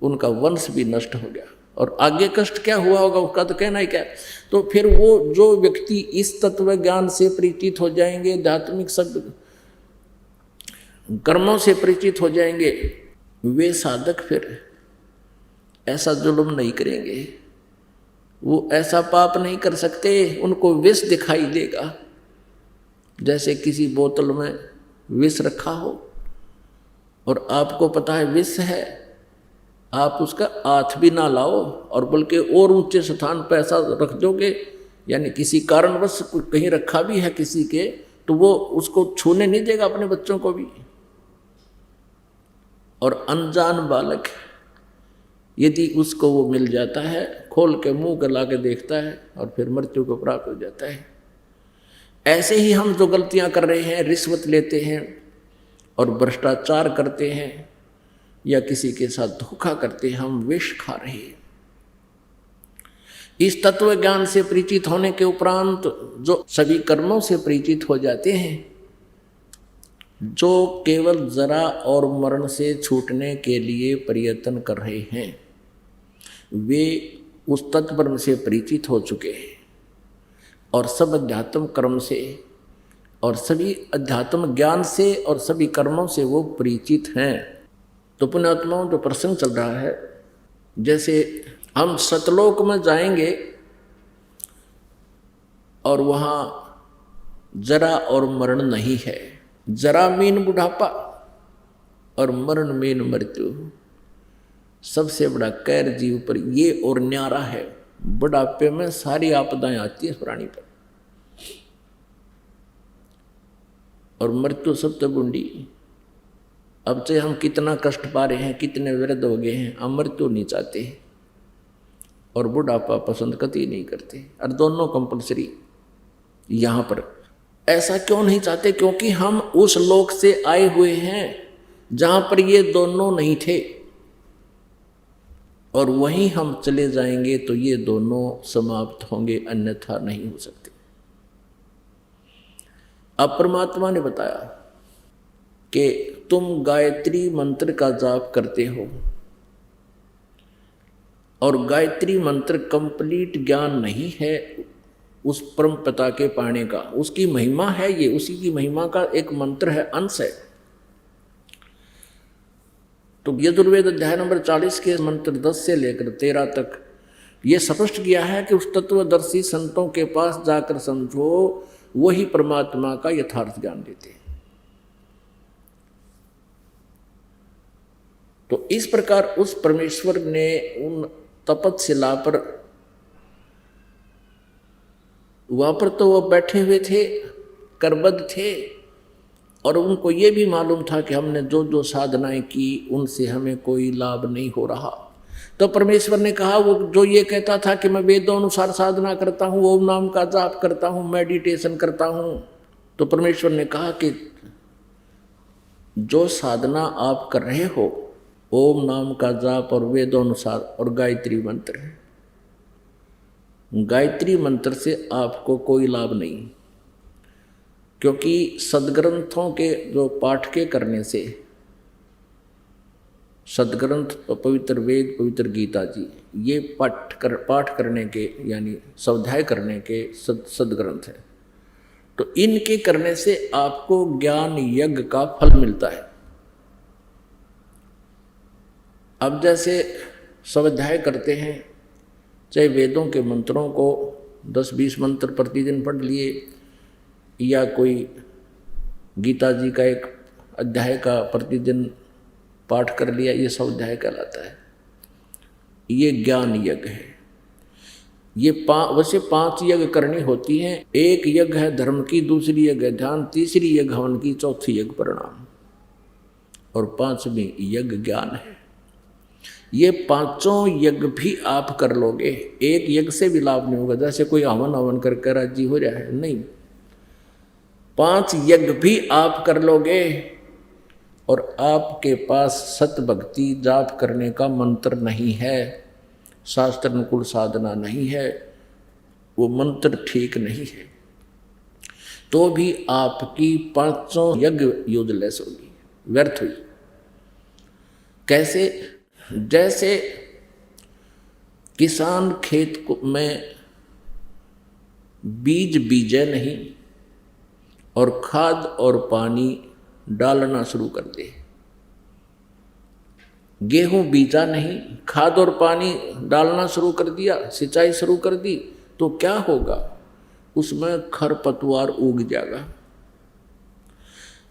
उनका वंश भी नष्ट हो गया। और आगे कष्ट क्या हुआ होगा उसका तो कहना ही क्या। तो फिर वो जो व्यक्ति इस तत्व ज्ञान से परिचित हो जाएंगे, आध्यात्मिक शब्द कर्मों से परिचित हो जाएंगे, वे साधक फिर ऐसा जुल्म नहीं करेंगे, वो ऐसा पाप नहीं कर सकते। उनको विष दिखाई देगा, जैसे किसी बोतल में विष रखा हो और आपको पता है विष है, आप उसका हाथ भी ना लाओ और बल्कि और ऊंचे स्थान पर ऐसा रख दोगे, यानी किसी कारणवश कहीं रखा भी है किसी के, तो वो उसको छूने नहीं देगा अपने बच्चों को भी। और अनजान बालक यदि उसको वो मिल जाता है, खोल के मुंह कर ला के देखता है और फिर मृत्यु को प्राप्त हो जाता है। ऐसे ही हम जो गलतियां कर रहे हैं, रिश्वत लेते हैं और भ्रष्टाचार करते हैं या किसी के साथ धोखा करते हैं, हम विष खा रहे हैं। इस तत्व ज्ञान से परिचित होने के उपरांत जो सभी कर्मों से परिचित हो जाते हैं, जो केवल जरा और मरण से छूटने के लिए प्रयत्न कर रहे हैं, वे उस तत्व से परिचित हो चुके हैं और सब अध्यात्म कर्म से और सभी अध्यात्म ज्ञान से और सभी कर्मों से वो परिचित हैं। तो पुण्यात्माओं, जो प्रसंग चल रहा है, जैसे हम सतलोक में जाएंगे और वहाँ जरा और मरण नहीं है। जरा मीन बुढ़ापा और मरण मीन मृत्यु। सबसे बड़ा कैर जीव पर ये और न्यारा है। बुढ़ापे में सारी आपदाएं आती है प्राणी पर, और मृत्यु सबसे बूंदी। अब से हम कितना कष्ट पा रहे हैं, कितने वृद्ध हो गए हैं, हम मृत्यु नहीं चाहते और बुढ़ापा पसंद कतई नहीं करते, और दोनों कंपलसरी। यहाँ पर ऐसा क्यों नहीं चाहते? क्योंकि हम उस लोक से आए हुए हैं जहाँ पर ये दोनों नहीं थे, और वहीं हम चले जाएंगे तो ये दोनों समाप्त होंगे, अन्यथा नहीं हो सकते। अब परमात्मा ने बताया कि तुम गायत्री मंत्र का जाप करते हो और गायत्री मंत्र कंप्लीट ज्ञान नहीं है उस परम पिता के पाने का, उसकी महिमा है, ये उसी की महिमा का एक मंत्र है, अंश है। तो यजुर्वेद अध्याय नंबर 40 के मंत्र 10 से लेकर 13 तक ये स्पष्ट किया है कि उस तत्वदर्शी संतों के पास जाकर समझो, वही परमात्मा का यथार्थ ज्ञान देते हैं। तो इस प्रकार उस परमेश्वर ने उन तपतशिला पर, वहां पर तो वो बैठे हुए थे, करबद्ध थे, और उनको ये भी मालूम था कि हमने जो जो साधनाएं की उनसे हमें कोई लाभ नहीं हो रहा। तो परमेश्वर ने कहा, वो जो ये कहता था कि मैं वेदों अनुसार साधना करता हूँ, ओम नाम का जाप करता हूँ, मेडिटेशन करता हूँ, तो परमेश्वर ने कहा कि जो साधना आप कर रहे हो, ओम नाम का जाप और वेदों अनुसार और गायत्री मंत्र है, गायत्री मंत्र से आपको कोई लाभ नहीं, क्योंकि सदग्रंथों के जो पाठ के करने से, सदग्रंथ पवित्र वेद, पवित्र गीता जी, ये पाठ करने के यानी स्वाध्याय करने के सदग्रंथ है, तो इनके करने से आपको ज्ञान यज्ञ का फल मिलता है। अब जैसे स्वाध्याय करते हैं, चाहे वेदों के मंत्रों को 10-20 मंत्र प्रतिदिन पढ़ लिए, या कोई गीता जी का एक अध्याय का प्रतिदिन पाठ कर लिया, ये स्वाध्याय कहलाता है, ये ज्ञान यज्ञ है। ये वैसे 5 यज्ञ करनी होती हैं। एक यज्ञ है धर्म की, दूसरी यज्ञ है ध्यान, तीसरी यज्ञ हवन की, चौथी यज्ञ प्रणाम, और 5वीं यज्ञ ज्ञान है। ये 5 यज्ञ भी आप कर लोगे, एक यज्ञ से भी लाभ नहीं होगा, जैसे कोई हवन करके राजी हो रहा है, नहीं, 5 यज्ञ भी आप कर लोगे और आपके पास सत भक्ति जाप करने का मंत्र नहीं है, शास्त्र अनुकूल साधना नहीं है, वो मंत्र ठीक नहीं है, तो भी आपकी 5 यज्ञ यूजलेस होगी, व्यर्थ हुई। कैसे? जैसे किसान खेत में बीज बीजे नहीं और खाद और पानी डालना शुरू कर दे, गेहूं बीजा नहीं, खाद और पानी डालना शुरू कर दिया, सिंचाई शुरू कर दी, तो क्या होगा? उसमें खरपतवार उग जाएगा,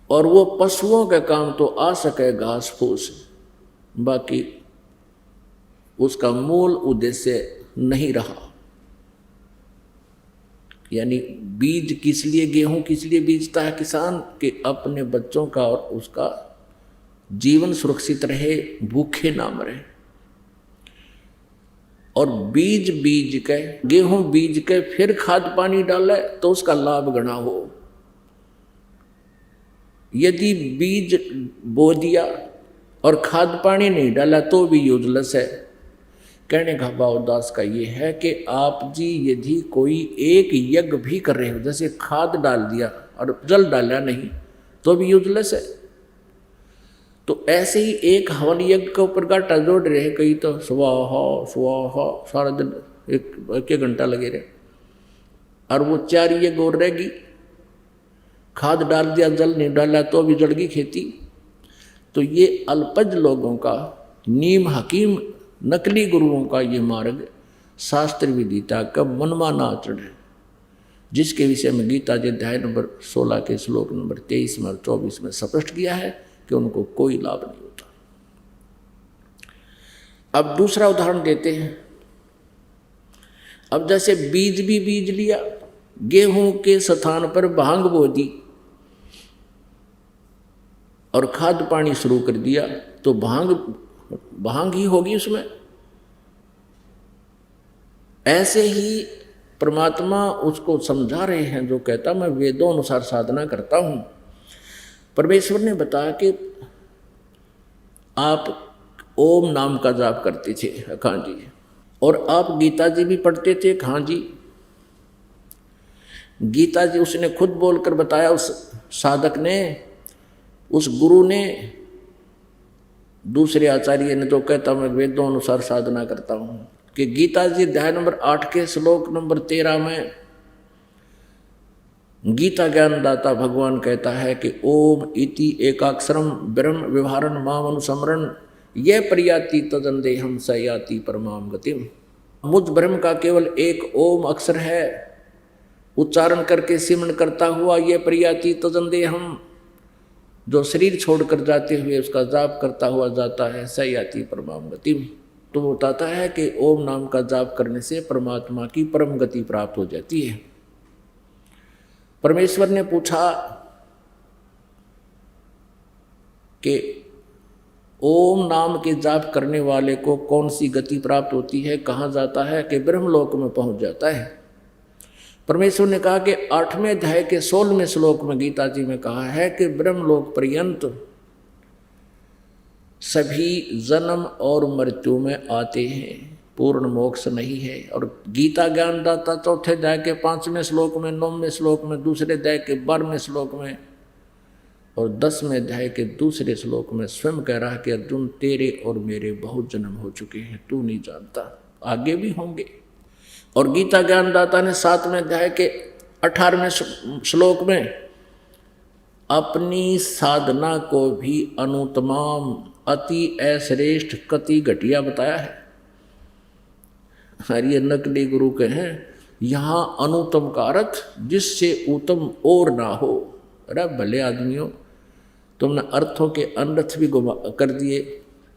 और वो पशुओं के काम तो आ सके घास फूस, बाकी उसका मूल उद्देश्य नहीं रहा। यानी बीज किस लिए, गेहूं किस लिए बीजता है किसान? कि अपने बच्चों का और उसका जीवन सुरक्षित रहे, भूखे ना मरे। और बीज के, गेहूं बीज के फिर खाद पानी डाले तो उसका लाभ गणा हो। यदि बीज बो दिया और खाद पानी नहीं डाला तो भी यूजलेस है। कहने का भाव दास का ये है कि आप जी यदि कोई एक यज्ञ भी कर रहे हो, जैसे खाद डाल दिया और जल डाला नहीं, तो भी यूजलेस है। तो ऐसे ही एक हवन यज्ञ के ऊपर गाटा जोड़ रहे, कई तो स्वाहा स्वाहा सारा दिन एक घंटा लगे रहे, और वो 4 यज्ञ और रहेगी, खाद डाल दिया जल नहीं डाला तो भी जड़गी खेती। तो ये अल्पज लोगों का, नीम हकीम नकली गुरुओं का ये मार्ग शास्त्र विदिता का मनमाना आचरण है, जिसके विषय में गीता जी अध्याय नंबर 16 के श्लोक नंबर 23 में और 24 में स्पष्ट किया है कि उनको कोई लाभ नहीं होता। अब दूसरा उदाहरण देते हैं। अब जैसे बीज भी बीज लिया, गेहूं के स्थान पर भांग बो दी और खाद पानी शुरू कर दिया, तो भांग ही होगी उसमें। ऐसे ही परमात्मा उसको समझा रहे हैं जो कहता मैं वेदों अनुसार साधना करता हूं। परमेश्वर ने बताया कि आप ओम नाम का जाप करते थे, हाँ जी, और आप गीता जी भी पढ़ते थे, हाँ जी, गीता जी उसने खुद बोलकर बताया, उस साधक ने, उस गुरु ने, दूसरे आचार्य ने तो कहता मैं वेदों अनुसार साधना करता हूं, कि गीता जी अध्याय नंबर 8 के श्लोक नंबर 13 में गीता ज्ञानदाता भगवान कहता है कि ओम इति एकाक्षरम ब्रह्म व्यवहारन माम अनुसमरण ये प्रयाति तदंदेहम स याति परमाम गतिम। मुझ ब्रह्म का केवल एक ओम अक्षर है, उच्चारण करके सिमरण करता हुआ ये प्रयाति तदंदेहम, जो शरीर छोड़कर जाते हुए उसका जाप करता हुआ जाता है, स याति परमाम गतिम। तो बताता है कि ओम नाम का जाप करने से परमात्मा की परम गति प्राप्त हो जाती है। परमेश्वर ने पूछा कि ओम नाम के जाप करने वाले को कौन सी गति प्राप्त होती है, कहाँ जाता है, कि ब्रह्मलोक में पहुंच जाता है। परमेश्वर ने कहा कि 8वें अध्याय के 16वें श्लोक में गीता जी में कहा है कि ब्रह्मलोक पर्यंत सभी जन्म और मृत्यु में आते हैं, पूर्ण मोक्ष नहीं है। और गीता ज्ञानदाता 4थे अध्याय के 5वें श्लोक में, 9वें श्लोक में, दूसरे अध्याय के 12वें श्लोक में और 10वें अध्याय के दूसरे श्लोक में स्वयं कह रहा है कि अर्जुन तेरे और मेरे बहुत जन्म हो चुके हैं, तू नहीं जानता, आगे भी होंगे। और गीता ज्ञानदाता ने 7वें अध्याय के 18वें श्लोक में अपनी साधना को भी अनुत्तमाम अति अश्रेष्ठ कति घटिया बताया है। और ये नकली गुरु के हैं, यहाँ अनुत्तम का अर्थ जिससे उत्तम और ना हो। अरे भले आदमियों, तुमने अर्थों के अनर्थ भी गुमा कर दिए,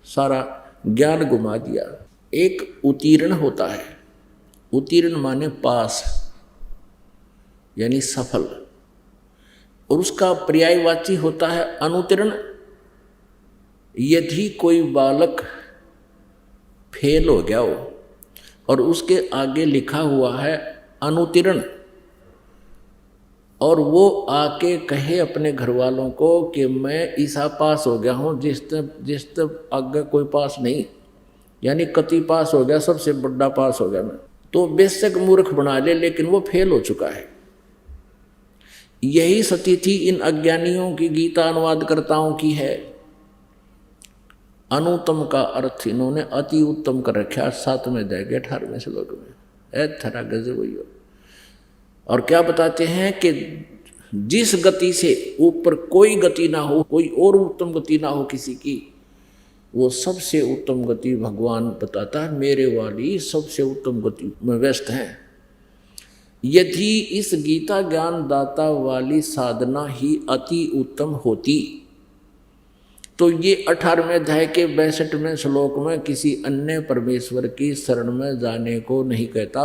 सारा ज्ञान गुमा दिया। एक उत्तीर्ण होता है, उत्तीर्ण माने पास यानी सफल, और उसका पर्यायवाची होता है अनुत्तीर्ण। यदि कोई बालक फेल हो गया हो और उसके आगे लिखा हुआ है अनुत्तीर्ण, और वो आके कहे अपने घर वालों को कि मैं ईसा पास हो गया हूँ, जिस तब आगे कोई पास नहीं, यानी कति पास हो गया, सबसे बड़ा पास हो गया मैं, तो बेशक मूर्ख बना ले, लेकिन वो फेल हो चुका है। यही स्थिति इन अज्ञानियों की गीता अनुवादकर्ताओं की है। अनुत्तम का अर्थ इन्होंने अति उत्तम कर रखा 7वें अध्याय के 18वें श्लोक में। थरा गजब हुई। और क्या बताते हैं कि जिस गति से ऊपर कोई गति ना हो, कोई और उत्तम गति ना हो किसी की, वो सबसे उत्तम गति भगवान बताता है, मेरे वाली सबसे उत्तम गति में व्यस्त हैं। यदि इस गीता ज्ञान दाता वाली साधना ही अति उत्तम होती तो ये 18वें अध्याय के 62वें श्लोक में किसी अन्य परमेश्वर की शरण में जाने को नहीं कहता।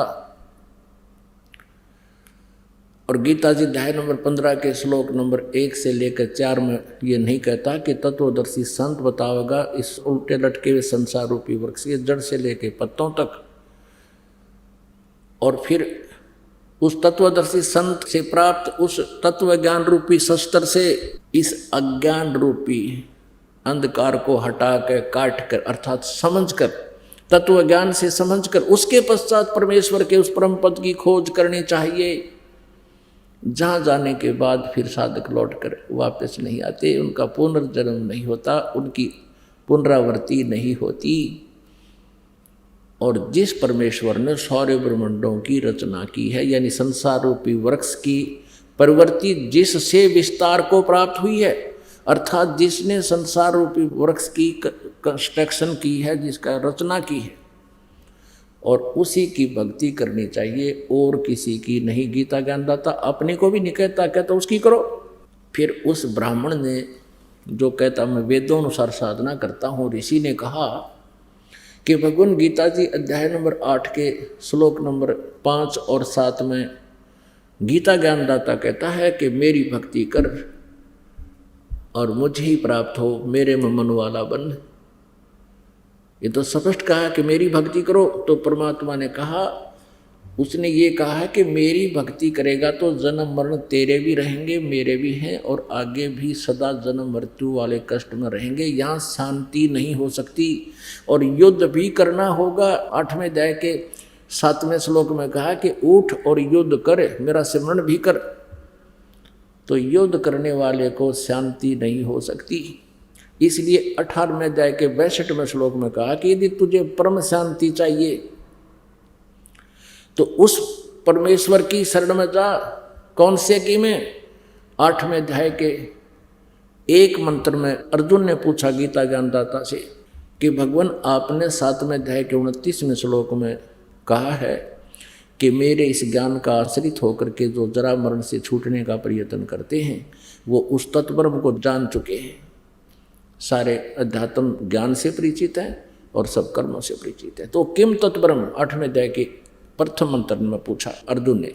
और गीता जी अध्याय नंबर 15 के श्लोक नंबर 1 से लेकर 4 में ये नहीं कहता कि तत्वदर्शी संत बतावेगा इस उल्टे लटके हुए संसार रूपी वृक्ष के जड़ से लेकर पत्तों तक, और फिर उस तत्वदर्शी संत से प्राप्त उस तत्व ज्ञान रूपी शस्त्र से इस अज्ञान रूपी अंधकार को हटा कर, काट कर, अर्थात समझकर, तत्व ज्ञान से समझकर उसके पश्चात परमेश्वर के उस परम पद की खोज करनी चाहिए, जहाँ जाने के बाद फिर साधक लौट कर वापस नहीं आते, उनका पुनर्जन्म नहीं होता, उनकी पुनरावृत्ति नहीं होती। और जिस परमेश्वर ने सारे ब्रह्मांडों की रचना की है, यानी संसार रूपी वृक्ष की प्रवृत्ति जिससे विस्तार को प्राप्त हुई है, अर्थात जिसने संसार रूपी वृक्ष की कंस्ट्रक्शन की है, जिसका रचना की है, और उसी की भक्ति करनी चाहिए और किसी की नहीं। गीता ज्ञानदाता अपने को भी नहीं कहता, कहता उसकी करो। फिर उस ब्राह्मण ने जो कहता मैं वेदों अनुसार साधना करता हूँ, ऋषि ने कहा कि भगवान गीता जी अध्याय नंबर 8 के श्लोक नंबर 5 और 7 में गीता ज्ञानदाता कहता है कि मेरी भक्ति कर और मुझे ही प्राप्त हो, मेरे में मन वाला बन। ये तो स्पष्ट कहा कि मेरी भक्ति करो। तो परमात्मा ने कहा, उसने ये कहा है कि मेरी भक्ति करेगा तो जन्म मरण तेरे भी रहेंगे, मेरे भी हैं, और आगे भी सदा जन्म मृत्यु वाले कष्ट में रहेंगे। यहाँ शांति नहीं हो सकती और युद्ध भी करना होगा। 8वें अध्याय के 7वें श्लोक में कहा कि उठ और युद्ध कर, मेरा सिमरण भी कर। तो युद्ध करने वाले को शांति नहीं हो सकती। इसलिए 18वें अध्याय के 62वें श्लोक में कहा कि यदि तुझे परम शांति चाहिए तो उस परमेश्वर की शरण में जा। कौन से की में? 8वें अध्याय के एक मंत्र में अर्जुन ने पूछा गीता ज्ञानदाता से कि भगवान आपने 7वें अध्याय के 29वें श्लोक में कहा है कि मेरे इस ज्ञान का आश्रित होकर के जो जरा मरण से छूटने का प्रयत्न करते हैं वो उस तत्ब्रह्म को जान चुके हैं, सारे अध्यात्म ज्ञान से परिचित हैं और सब कर्मों से परिचित है। तो किम तत्ब्रह्म 8वें अध्याय के प्रथम मंत्र में पूछा अर्जुन ने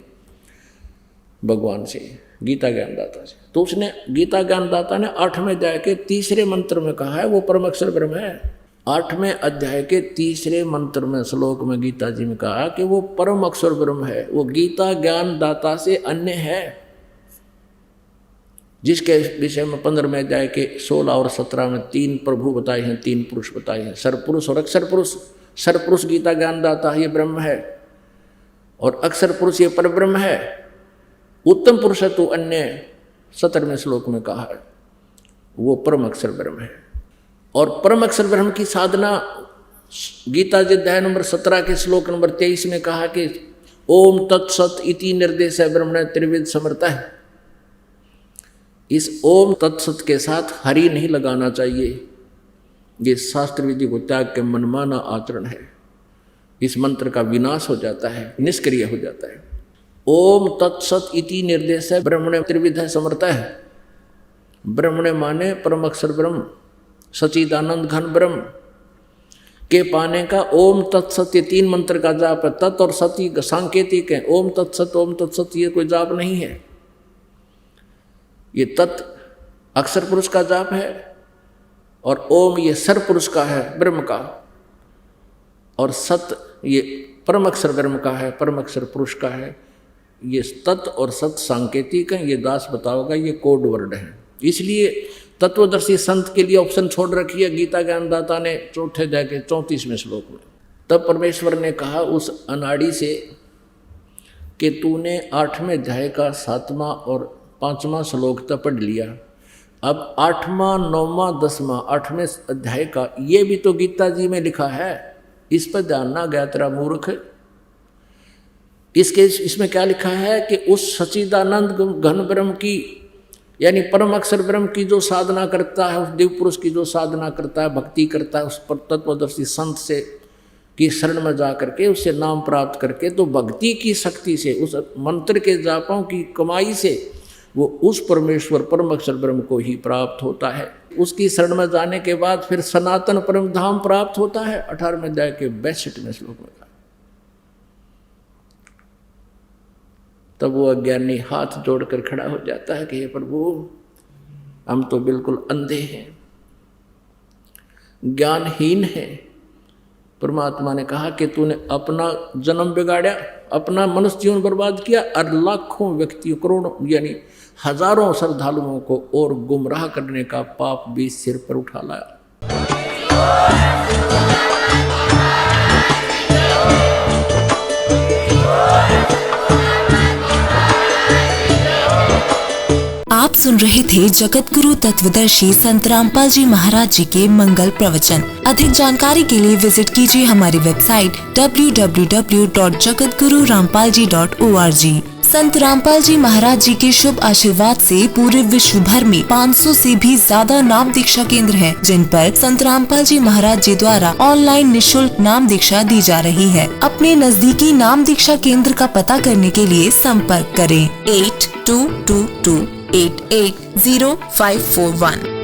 भगवान से, गीता ज्ञानदाता से। तो उसने गीता ज्ञानदाता ने 8वें अध्याय के 3रे मंत्र में कहा है वो परम अक्षर ब्रह्म है। 8वें अध्याय के 3रे मंत्र में श्लोक में गीता जी में कहा कि वो परम अक्षर ब्रह्म है, वो गीता ज्ञानदाता से अन्य है, जिसके विषय में 15वें अध्याय के 16 और 17 में 3 प्रभु बताए हैं, 3 पुरुष बताए हैं, सरपुरुष और अक्षर पुरुष। सरपुरुष गीता ज्ञानदाता ये ब्रह्म है और अक्षर पुरुष ये परब्रह्म है। उत्तम पुरुष तो अन्य 17वें श्लोक में कहा है वो परम अक्षर ब्रह्म है। और परम अक्षर ब्रह्म की साधना गीता जी अध्याय नंबर 17 के श्लोक नंबर 23 में कहा कि ओम तत्सत इति निर्देश है ब्रह्मण त्रिविध समर्थ है। इस ओम तत्सत के साथ हरि नहीं लगाना चाहिए, ये शास्त्र विधि को त्याग के मनमाना आचरण है। इस मंत्र का विनाश हो जाता है, निष्क्रिय हो जाता है। ओम तत्सत इति निर्देश है ब्रह्मण त्रिविध समर्थ है। ब्रह्मण माने परम अक्षर ब्रह्म, सचिदानंद घन ब्रह्म के पाने का ओम तत्सत ये 3 मंत्र का जाप है। तत् और सती सांकेतिक है। ओम तत्सत ये कोई जाप नहीं है। ये तत् अक्षर पुरुष का जाप है और ओम ये सर पुरुष का है ब्रह्म का, और सत ये परम अक्षर ब्रह्म का है, परम अक्षर पुरुष का है। ये तत् और सत सांकेतिक है, ये दास बताओगा, ये कोड वर्ड है। इसलिए तत्वदर्शी संत के लिए ऑप्शन छोड़ रखी है गीता ज्ञानदाता ने 4थे अध्याय के 34वें श्लोक में। तब परमेश्वर ने कहा उस अनाड़ी से कि तूने 8वें अध्याय का 7वां और 5वां श्लोक तक पढ़ लिया, अब 8वां 9वां 10वां 8वें अध्याय का ये भी तो गीता जी में लिखा है, इस पर ध्यान ना गया तेरा मूर्ख। इसमें क्या लिखा है कि उस सच्चिदानंद घन ब्रह्म की यानी परम अक्षर ब्रह्म की जो साधना करता है, उस दिव्य पुरुष की जो साधना करता है, भक्ति करता है, उस पर तत्वदर्शी संत से की शरण में जा करके उससे नाम प्राप्त करके, तो भक्ति की शक्ति से, उस मंत्र के जापों की कमाई से वो उस परमेश्वर परम अक्षर ब्रह्म को ही प्राप्त होता है। उसकी शरण में जाने के बाद फिर सनातन परम धाम प्राप्त होता है। 18वें अध्याय के 62वें श्लोक में कहा। तब वो अज्ञानी हाथ जोड़कर खड़ा हो जाता है कि हे प्रभु हम तो बिल्कुल अंधे हैं, ज्ञानहीन हैं। परमात्मा ने कहा कि तूने अपना जन्म बिगाड़ा, अपना मनुष्य जीवन बर्बाद किया और लाखों व्यक्तियों करोड़ों यानी हजारों श्रद्धालुओं को और गुमराह करने का पाप भी सिर पर उठा लाया। आप सुन रहे थे जगत गुरु तत्वदर्शी संत रामपाल जी महाराज जी के मंगल प्रवचन। अधिक जानकारी के लिए विजिट कीजिए हमारी वेबसाइट www.jagatgururampalji.org। संत रामपाल जी महाराज जी के शुभ आशीर्वाद से पूरे विश्व भर में 500 से भी ज्यादा नाम दीक्षा केंद्र हैं, जिन पर संत रामपाल जी महाराज जी द्वारा ऑनलाइन निःशुल्क नाम दीक्षा दी जा रही है। अपने नजदीकी नाम दीक्षा केंद्र का पता करने के लिए संपर्क करें 8222880541।